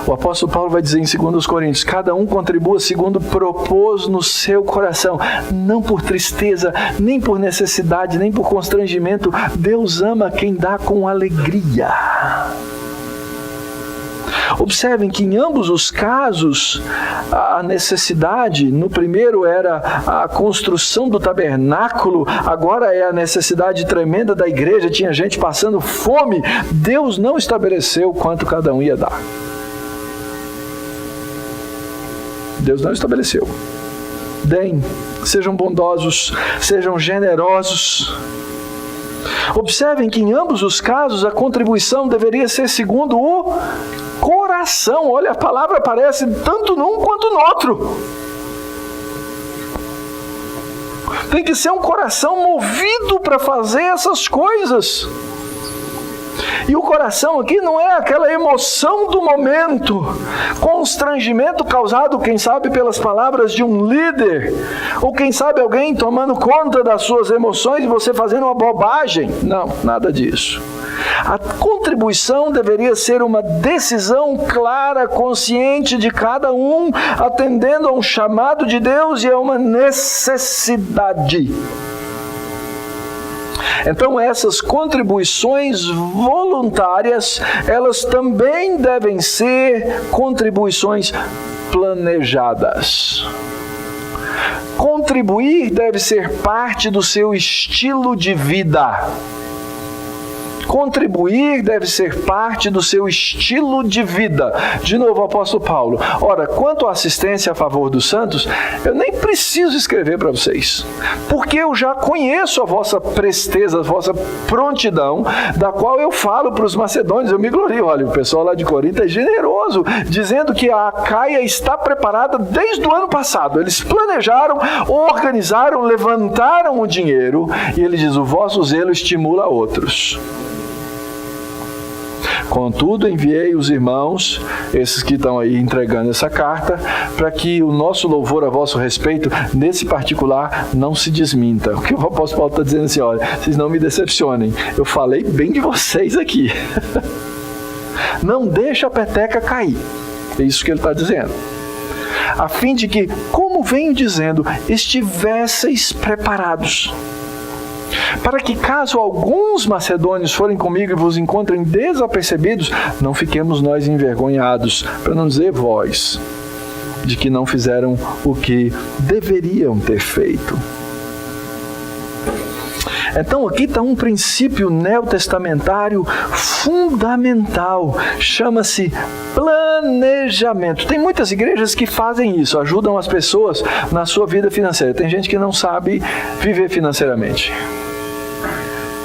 Speaker 1: O apóstolo Paulo vai dizer em 2 Coríntios, cada um contribua segundo propôs no seu coração, não por tristeza, nem por necessidade, nem por constrangimento. Deus ama quem dá com alegria. Observem que em ambos os casos, a necessidade, no primeiro era a construção do tabernáculo, agora é a necessidade tremenda da igreja, tinha gente passando fome. Deus não estabeleceu quanto cada um ia dar. Deus não estabeleceu. Deem, sejam bondosos, sejam generosos. Observem que em ambos os casos a contribuição deveria ser segundo o coração. Olha, a palavra aparece tanto num quanto no outro. Tem que ser um coração movido para fazer essas coisas. E o coração aqui não é aquela emoção do momento, constrangimento causado, quem sabe, pelas palavras de um líder, ou quem sabe alguém tomando conta das suas emoções e você fazendo uma bobagem. Não, nada disso. A contribuição deveria ser uma decisão clara, consciente de cada um, atendendo a um chamado de Deus e a uma necessidade. Então, essas contribuições voluntárias, elas também devem ser contribuições planejadas. Contribuir deve ser parte do seu estilo de vida. Contribuir deve ser parte do seu estilo de vida. De novo, o apóstolo Paulo. Ora, quanto à assistência a favor dos santos, eu nem preciso escrever para vocês, porque eu já conheço a vossa presteza, a vossa prontidão, da qual eu falo para os macedônios. Eu me glorio. Olha, o pessoal lá de Corinto é generoso, dizendo que a Acaia está preparada desde o ano passado. Eles planejaram, organizaram, levantaram o dinheiro, e ele diz, o vosso zelo estimula outros. Contudo, enviei os irmãos, esses que estão aí entregando essa carta, para que o nosso louvor a vosso respeito, nesse particular, não se desminta. O que o apóstolo Paulo está dizendo assim, olha, vocês não me decepcionem, eu falei bem de vocês aqui. Não deixa a peteca cair. É isso que ele está dizendo. A fim de que, como venho dizendo, estivesseis preparados. Para que, caso alguns macedônios forem comigo e vos encontrem desapercebidos, não fiquemos nós envergonhados, para não dizer vós, de que não fizeram o que deveriam ter feito. Então aqui está um princípio neotestamentário fundamental, chama-se planejamento. Tem muitas igrejas que fazem isso, ajudam as pessoas na sua vida financeira. Tem gente que não sabe viver financeiramente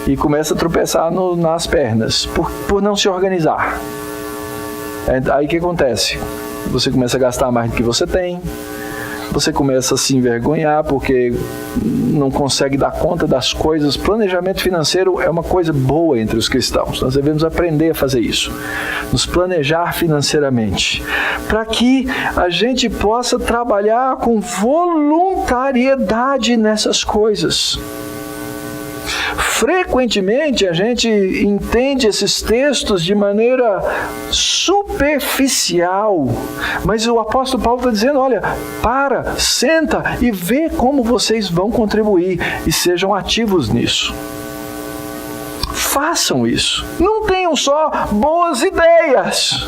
Speaker 1: e começa a tropeçar nas pernas por não se organizar. Aí o que acontece? Você começa a gastar mais do que você tem, você começa a se envergonhar porque não consegue dar conta das coisas. Planejamento financeiro é uma coisa boa entre os cristãos. Nós devemos aprender a fazer isso, nos planejar financeiramente, para que a gente possa trabalhar com voluntariedade nessas coisas. Frequentemente a gente entende esses textos de maneira superficial, mas o apóstolo Paulo está dizendo, olha, senta e vê como vocês vão contribuir e sejam ativos nisso. Façam isso. Não tenham só boas ideias.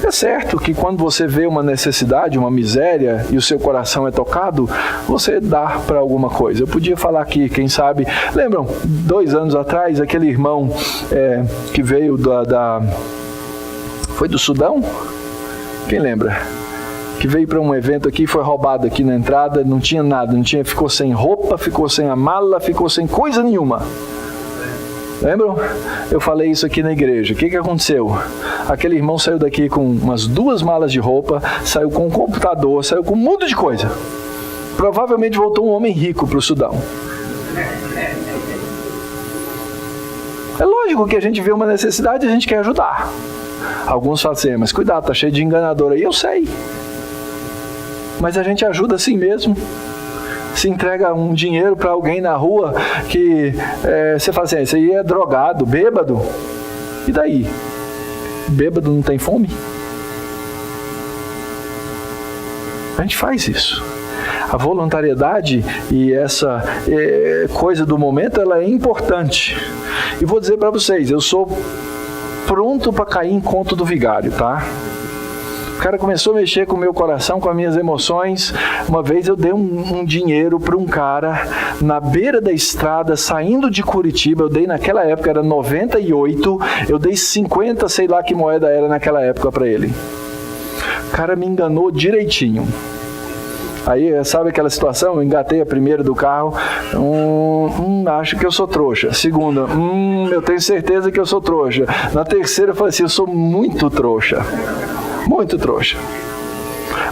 Speaker 1: É certo que quando você vê uma necessidade, uma miséria, e o seu coração é tocado, você dá para alguma coisa. Eu podia falar aqui, quem sabe, lembram, 2 anos atrás, aquele irmão que veio foi do Sudão? Quem lembra? Que veio para um evento aqui, foi roubado aqui na entrada, não tinha nada, ficou sem roupa, ficou sem a mala, ficou sem coisa nenhuma. Lembram? Eu falei isso aqui na igreja. O que aconteceu? Aquele irmão saiu daqui com umas 2 malas de roupa, saiu com um computador, saiu com um monte de coisa. Provavelmente voltou um homem rico para o Sudão. É lógico que a gente vê uma necessidade e a gente quer ajudar. Alguns falam assim, mas cuidado, tá cheio de enganador aí. Eu sei. Mas a gente ajuda assim mesmo. Se entrega um dinheiro para alguém na rua que você fala assim, esse aí é drogado, bêbado. E daí? Bêbado não tem fome? A gente faz isso. A voluntariedade e essa coisa do momento, ela é importante. E vou dizer para vocês, eu sou pronto para cair em conto do vigário, tá? O cara começou a mexer com o meu coração, com as minhas emoções. Uma vez eu dei um dinheiro para um cara na beira da estrada, saindo de Curitiba. Eu dei naquela época, era 98. Eu dei 50, sei lá que moeda era naquela época para ele. O cara me enganou direitinho. Aí, sabe aquela situação? Eu engatei a primeira do carro, acho que eu sou trouxa. Segunda, eu tenho certeza que eu sou trouxa. Na terceira, eu falei assim, eu sou muito trouxa. Muito trouxa.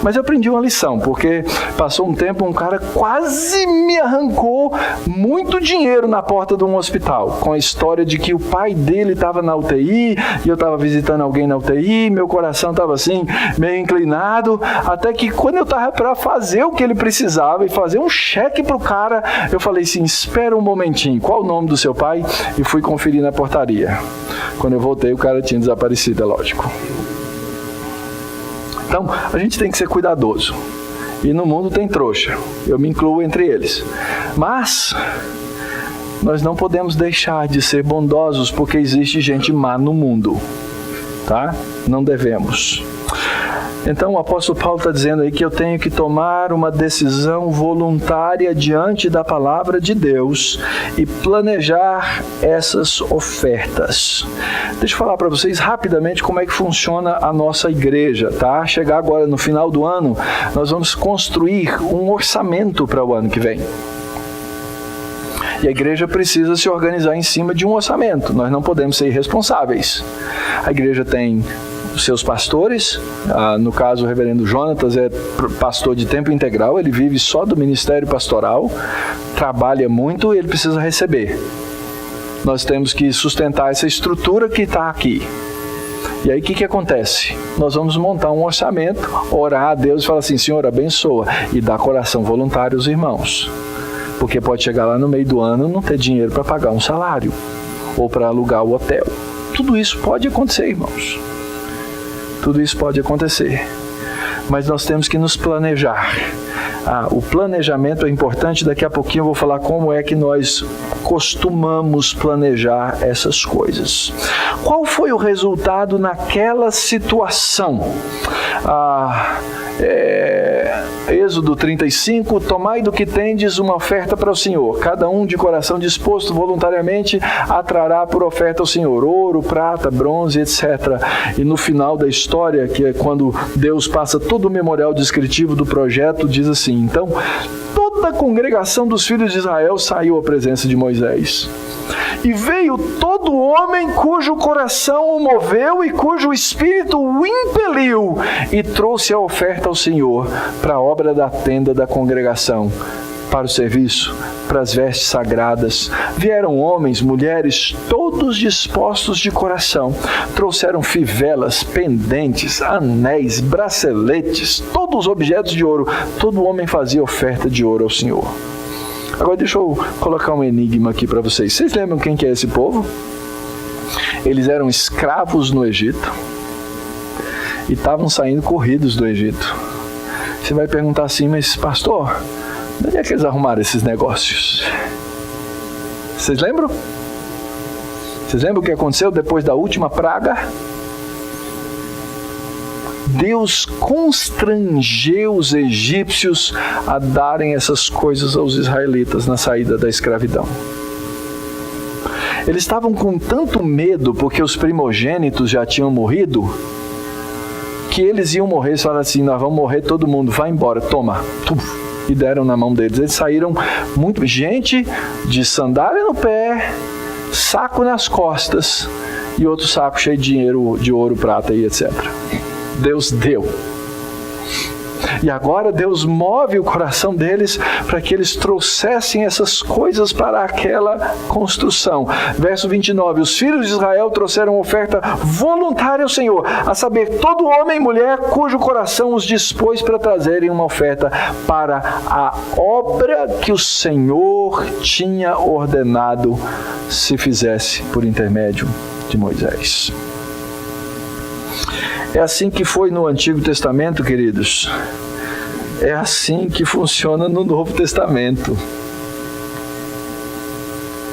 Speaker 1: Mas eu aprendi uma lição, porque passou um tempo, um cara quase me arrancou muito dinheiro na porta de um hospital, com a história de que o pai dele estava na UTI, e eu estava visitando alguém na UTI, meu coração estava assim, meio inclinado, até que quando eu estava para fazer o que ele precisava, e fazer um cheque para o cara, eu falei assim, espera um momentinho, qual o nome do seu pai? E fui conferir na portaria. Quando eu voltei, o cara tinha desaparecido, é lógico. Então, a gente tem que ser cuidadoso. E no mundo tem trouxa. Eu me incluo entre eles. Mas, nós não podemos deixar de ser bondosos, porque existe gente má no mundo. Tá? Não devemos. Então, o apóstolo Paulo está dizendo aí que eu tenho que tomar uma decisão voluntária diante da palavra de Deus e planejar essas ofertas. Deixa eu falar para vocês rapidamente como é que funciona a nossa igreja, tá? Chegar agora no final do ano, nós vamos construir um orçamento para o ano que vem. E a igreja precisa se organizar em cima de um orçamento. Nós não podemos ser irresponsáveis. A igreja tem os seus pastores, no caso o reverendo Jonatas é pastor de tempo integral, ele vive só do ministério pastoral, trabalha muito e ele precisa receber. Nós temos que sustentar essa estrutura que está aqui. E aí o que acontece? Nós vamos montar um orçamento, orar a Deus e falar assim, Senhor, abençoa, e dá coração voluntário aos irmãos. Porque pode chegar lá no meio do ano e não ter dinheiro para pagar um salário, ou para alugar o hotel. Tudo isso pode acontecer, irmãos. Tudo isso pode acontecer, mas nós temos que nos planejar. O planejamento é importante, daqui a pouquinho eu vou falar como é que nós costumamos planejar essas coisas. Qual foi o resultado naquela situação? Êxodo 35, tomai do que tendes uma oferta para o Senhor. Cada um de coração disposto voluntariamente atrará por oferta ao Senhor. Ouro, prata, bronze, etc. E no final da história, que é quando Deus passa todo o memorial descritivo do projeto, diz assim, então, toda a congregação dos filhos de Israel saiu à presença de Moisés. E veio todo homem cujo coração o moveu e cujo espírito o impeliu, e trouxe a oferta ao Senhor para a obra da tenda da congregação, para o serviço, para as vestes sagradas. Vieram homens, mulheres, todos dispostos de coração. Trouxeram fivelas, pendentes, anéis, braceletes, todos os objetos de ouro. Todo homem fazia oferta de ouro ao Senhor. Agora deixa eu colocar um enigma aqui para vocês. Vocês lembram quem que é esse povo? Eles eram escravos no Egito e estavam saindo corridos do Egito. Você vai perguntar assim, mas pastor, onde é que eles arrumaram esses negócios? Vocês lembram? Vocês lembram o que aconteceu depois da última praga? Deus constrangeu os egípcios a darem essas coisas aos israelitas na saída da escravidão. Eles estavam com tanto medo porque os primogênitos já tinham morrido, que eles iam morrer. Eles falaram assim, nós vamos morrer todo mundo, vai embora, toma. E deram na mão deles. Eles saíram muito, gente de sandália no pé, saco nas costas e outro saco cheio de dinheiro, de ouro, prata e etc. Deus deu. E agora Deus move o coração deles para que eles trouxessem essas coisas para aquela construção. Verso 29, os filhos de Israel trouxeram oferta voluntária ao Senhor, a saber, todo homem e mulher cujo coração os dispôs para trazerem uma oferta para a obra que o Senhor tinha ordenado se fizesse por intermédio de Moisés. É assim que foi no Antigo Testamento, queridos. É assim que funciona no Novo Testamento.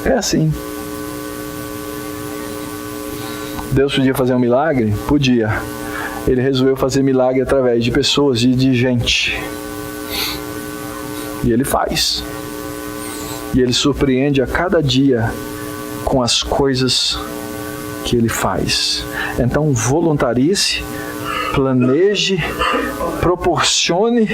Speaker 1: É assim. Deus podia fazer um milagre? Podia. Ele resolveu fazer milagre através de pessoas e de gente. E Ele faz. E Ele surpreende a cada dia com as coisas que Ele faz. Então, voluntarie-se planeje, proporcione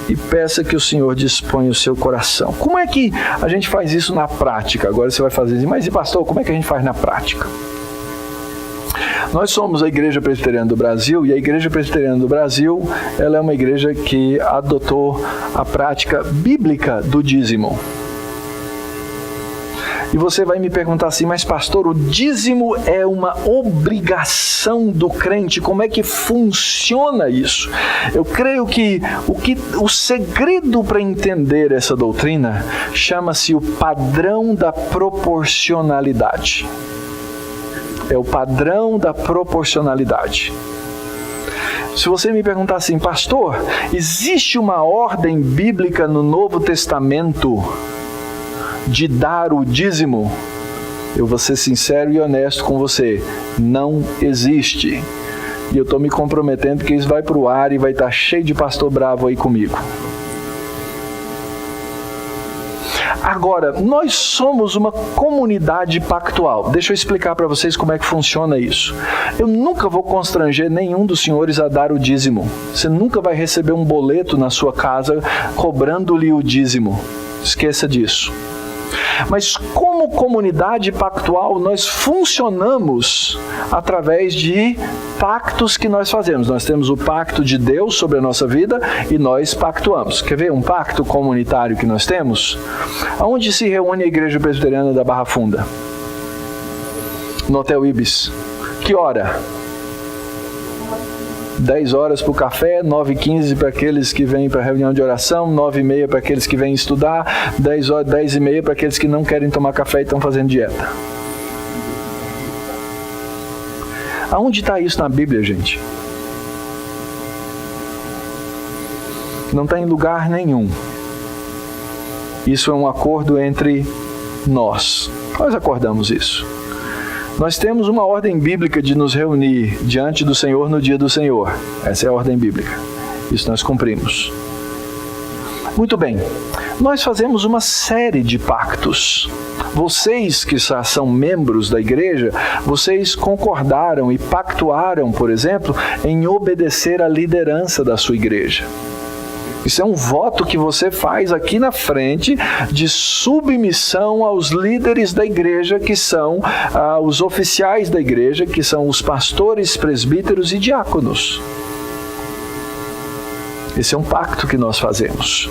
Speaker 1: e peça que o Senhor disponha o seu coração. Como é que a gente faz isso na prática? Agora você vai fazer isso, mas pastor, como é que a gente faz na prática? Nós somos a Igreja Presbiteriana do Brasil, e a Igreja Presbiteriana do Brasil, ela é uma igreja que adotou a prática bíblica do dízimo. E você vai me perguntar assim, mas pastor, o dízimo é uma obrigação do crente, como é que funciona isso? Eu creio que o segredo para entender essa doutrina chama-se o padrão da proporcionalidade. É o padrão da proporcionalidade. Se você me perguntar assim, pastor, existe uma ordem bíblica no Novo Testamento de dar o dízimo? Eu vou ser sincero e honesto com você, não existe. E eu estou me comprometendo que isso vai para o ar e vai estar cheio de pastor bravo aí comigo. Agora, nós somos uma comunidade pactual. Deixa eu explicar para vocês como é que funciona isso. Eu nunca vou constranger nenhum dos senhores a dar o dízimo. Você nunca vai receber um boleto na sua casa cobrando-lhe o dízimo. Esqueça disso. Mas como comunidade pactual, nós funcionamos através de pactos que nós fazemos. Nós temos o pacto de Deus sobre a nossa vida e nós pactuamos. Quer ver um pacto comunitário que nós temos? Aonde se reúne a Igreja Presbiteriana da Barra Funda? No Hotel Ibis. Que hora? 10 horas para o café, 9h15 para aqueles que vêm para a reunião de oração, 9h30 para aqueles que vêm estudar, 10h30 para aqueles que não querem tomar café e estão fazendo dieta. Aonde está isso na Bíblia, gente? Não está em lugar nenhum. Isso é um acordo entre nós. Nós acordamos isso. Nós temos uma ordem bíblica de nos reunir diante do Senhor no dia do Senhor. Essa é a ordem bíblica. Isso nós cumprimos. Muito bem. Nós fazemos uma série de pactos. Vocês que já são membros da igreja, vocês concordaram e pactuaram, por exemplo, em obedecer à liderança da sua igreja. Isso é um voto que você faz aqui na frente de submissão aos líderes da igreja, que são os oficiais da igreja, que são os pastores, presbíteros e diáconos. Esse é um pacto que nós fazemos.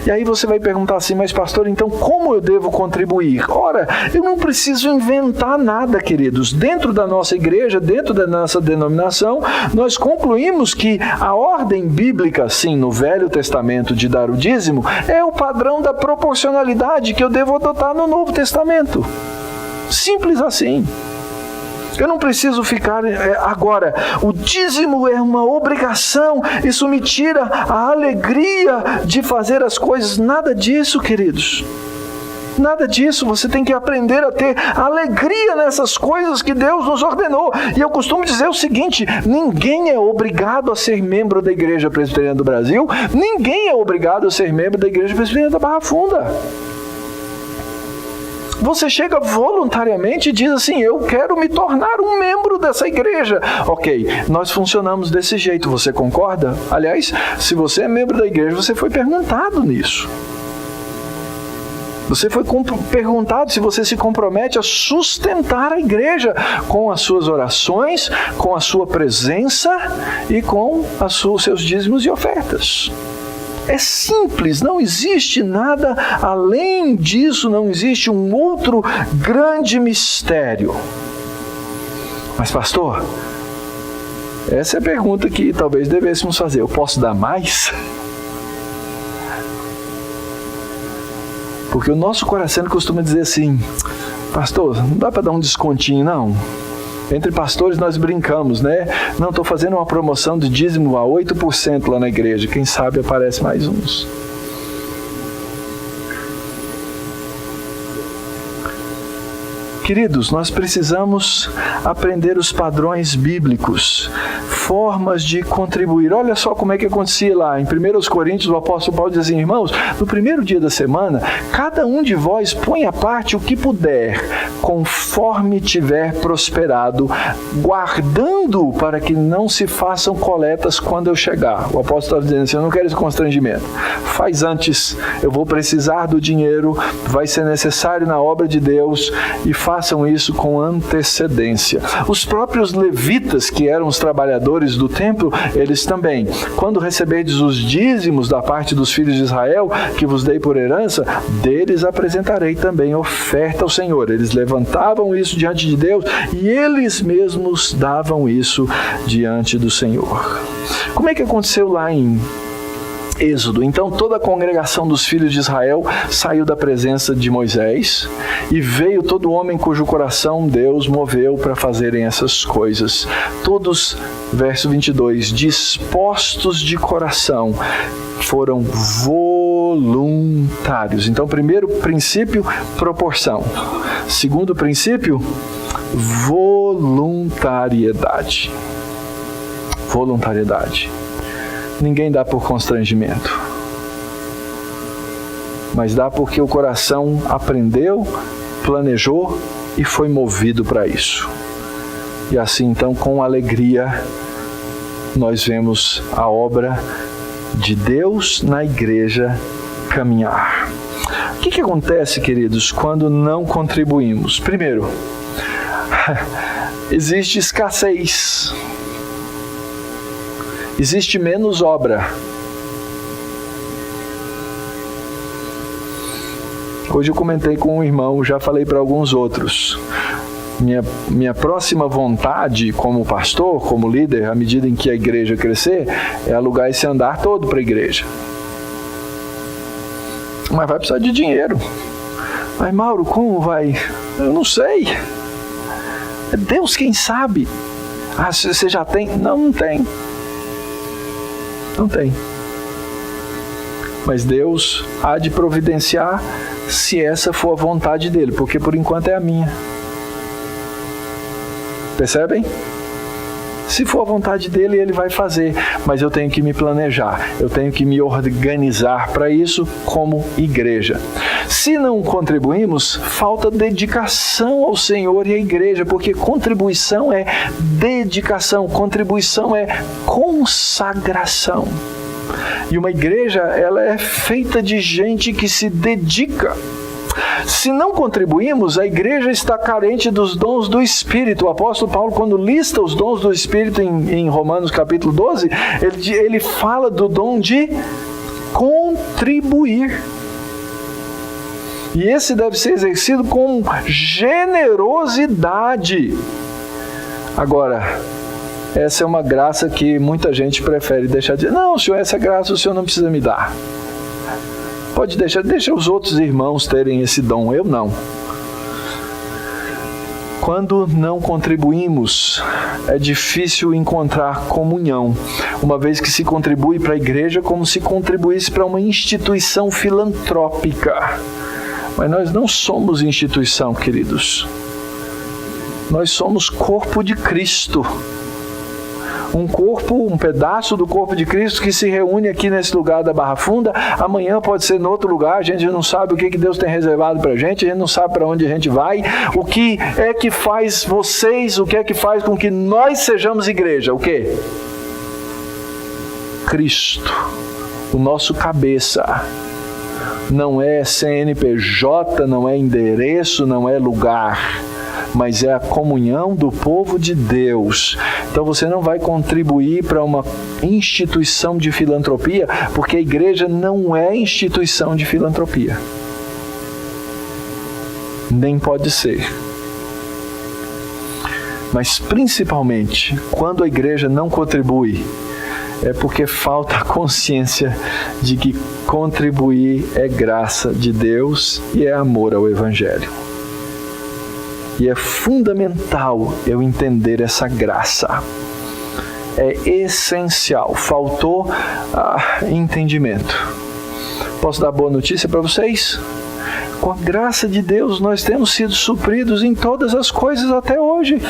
Speaker 1: E aí você vai perguntar assim, mas pastor, então como eu devo contribuir? Ora, eu não preciso inventar nada, queridos. Dentro da nossa igreja, dentro da nossa denominação, nós concluímos que a ordem bíblica, sim, no Velho Testamento de dar o dízimo, é o padrão da proporcionalidade que eu devo adotar no Novo Testamento. Simples assim. Eu não preciso ficar agora, o dízimo é uma obrigação, isso me tira a alegria de fazer as coisas. Nada disso, queridos. Nada disso. Você tem que aprender a ter alegria nessas coisas que Deus nos ordenou. E eu costumo dizer o seguinte, ninguém é obrigado a ser membro da Igreja Presbiteriana do Brasil, ninguém é obrigado a ser membro da Igreja Presbiteriana da Barra Funda. Você chega voluntariamente e diz assim, eu quero me tornar um membro dessa igreja. Ok, nós funcionamos desse jeito, você concorda? Aliás, se você é membro da igreja, você foi perguntado nisso. Você foi perguntado se você se compromete a sustentar a igreja com as suas orações, com a sua presença e com os seus dízimos e ofertas. É simples, não existe nada além disso, não existe um outro grande mistério. Mas pastor, essa é a pergunta que talvez devêssemos fazer. Eu posso dar mais? Porque o nosso coração costuma dizer assim, pastor, não dá para dar um descontinho não? Entre pastores nós brincamos, né? Não, estou fazendo uma promoção de dízimo a 8% lá na igreja. Quem sabe aparece mais uns. Queridos, nós precisamos aprender os padrões bíblicos, formas de contribuir. Olha só como é que acontecia lá. Em 1 Coríntios, o apóstolo Paulo diz assim: irmãos, no primeiro dia da semana, cada um de vós põe à parte o que puder, conforme tiver prosperado, guardando para que não se façam coletas quando eu chegar. O apóstolo está dizendo assim: eu não quero esse constrangimento. Faz antes, eu vou precisar do dinheiro, vai ser necessário na obra de Deus, e façam isso com antecedência. Os próprios levitas, que eram os trabalhadores do templo, eles também, quando receberdes os dízimos da parte dos filhos de Israel, que vos dei por herança, deles apresentarei também oferta ao Senhor. Eles levantavam isso diante de Deus e eles mesmos davam isso diante do Senhor. Como é que aconteceu lá em Êxodo? Então toda a congregação dos filhos de Israel saiu da presença de Moisés e veio todo homem cujo coração Deus moveu para fazerem essas coisas. Todos, verso 22, dispostos de coração, foram voluntários. Então, primeiro princípio, proporção. Segundo princípio, voluntariedade. Voluntariedade. Ninguém dá por constrangimento, mas dá porque o coração aprendeu, planejou e foi movido para isso. E assim, então, com alegria, nós vemos a obra de Deus na igreja caminhar. O que acontece, queridos, quando não contribuímos? Primeiro, existe escassez. Existe menos obra. Hoje eu comentei com um irmão, já falei para alguns outros. Minha próxima vontade como pastor, como líder, à medida em que a igreja crescer, é alugar esse andar todo para a igreja. Mas vai precisar de dinheiro. Mas Mauro, como vai? Eu não sei. É Deus quem sabe. Ah, você já tem? Não tem. Não tem. Mas Deus há de providenciar se essa for a vontade dele, porque por enquanto é a minha. Percebem? Se for a vontade dele, ele vai fazer, mas eu tenho que me planejar, eu tenho que me organizar para isso como igreja. Se não contribuímos, falta dedicação ao Senhor e à igreja, porque contribuição é dedicação, contribuição é consagração. E uma igreja, ela é feita de gente que se dedica. Se não contribuímos, a igreja está carente dos dons do Espírito. O apóstolo Paulo, quando lista os dons do Espírito em Romanos capítulo 12, ele fala do dom de contribuir. E esse deve ser exercido com generosidade. Agora, essa é uma graça que muita gente prefere deixar de dizer: não, senhor, essa graça o senhor não precisa me dar. Pode deixa os outros irmãos terem esse dom, eu não. Quando não contribuímos, é difícil encontrar comunhão, uma vez que se contribui para a igreja como se contribuísse para uma instituição filantrópica. Mas nós não somos instituição, queridos. Nós somos corpo de Cristo. Um pedaço do corpo de Cristo que se reúne aqui nesse lugar da Barra Funda. Amanhã pode ser em outro lugar, a gente não sabe o que Deus tem reservado para a gente não sabe para onde a gente vai. O que é que faz vocês, o que é que faz com que nós sejamos igreja? O quê? Cristo, o nosso cabeça. Não é CNPJ, não é endereço, não é lugar, mas é a comunhão do povo de Deus. Então você não vai contribuir para uma instituição de filantropia, porque a igreja não é instituição de filantropia. Nem pode ser. Mas principalmente, quando a igreja não contribui, é porque falta a consciência de que contribuir é graça de Deus e é amor ao Evangelho. E é fundamental eu entender essa graça. É essencial. Faltou entendimento. Posso dar boa notícia para vocês? Com a graça de Deus, nós temos sido supridos em todas as coisas até hoje.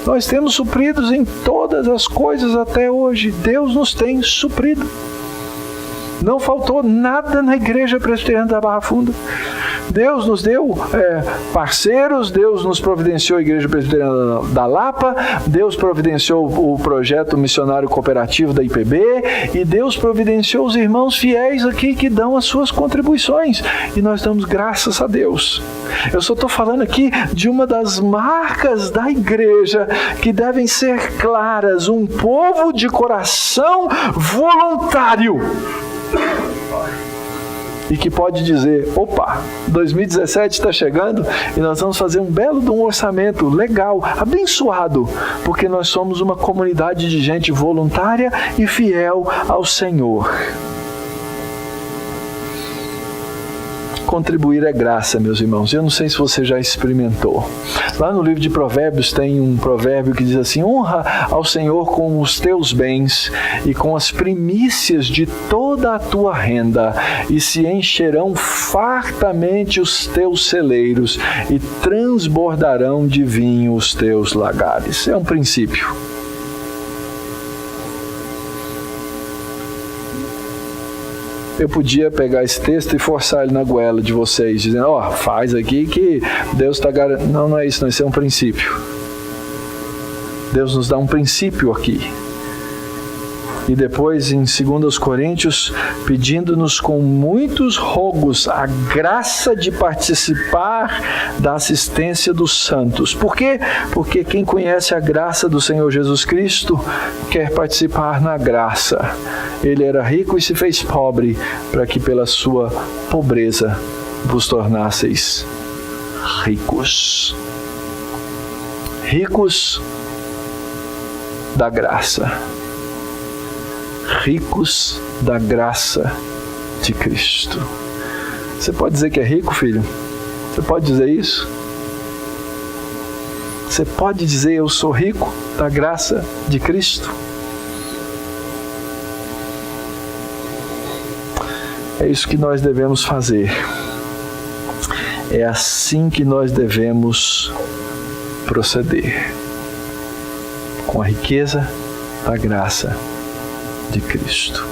Speaker 1: Nós temos supridos em todas as coisas até hoje. Deus nos tem suprido. Não faltou nada na Igreja Presbiteriana da Barra Funda. Deus nos deu parceiros, Deus nos providenciou a Igreja Presbiteriana da Lapa, Deus providenciou o projeto missionário cooperativo da IPB e Deus providenciou os irmãos fiéis aqui que dão as suas contribuições. E nós damos graças a Deus. Eu só estou falando aqui de uma das marcas da igreja que devem ser claras: um povo de coração voluntário. E que pode dizer, opa, 2017 está chegando e nós vamos fazer um belo de um orçamento legal, abençoado, porque nós somos uma comunidade de gente voluntária e fiel ao Senhor. Contribuir é graça, meus irmãos. Eu não sei se você já experimentou. Lá no livro de Provérbios tem um provérbio que diz assim: honra ao Senhor com os teus bens e com as primícias de toda a tua renda, e se encherão fartamente os teus celeiros e transbordarão de vinho os teus lagares. É um princípio. Eu podia pegar esse texto e forçar ele na goela de vocês, dizendo, faz aqui que Deus está garantindo. Não, não é isso, não, isso é um princípio. Deus nos dá um princípio aqui. E depois em 2 Coríntios, pedindo-nos com muitos rogos a graça de participar da assistência dos santos. Por quê? Porque quem conhece a graça do Senhor Jesus Cristo quer participar na graça. Ele era rico e se fez pobre, para que pela sua pobreza vos tornasseis ricos. Ricos da graça. Ricos da graça de Cristo. Você pode dizer que é rico, filho? Você pode dizer isso? Você pode dizer, eu sou rico da graça de Cristo? É isso que nós devemos fazer. É assim que nós devemos proceder. Com a riqueza da graça de Cristo.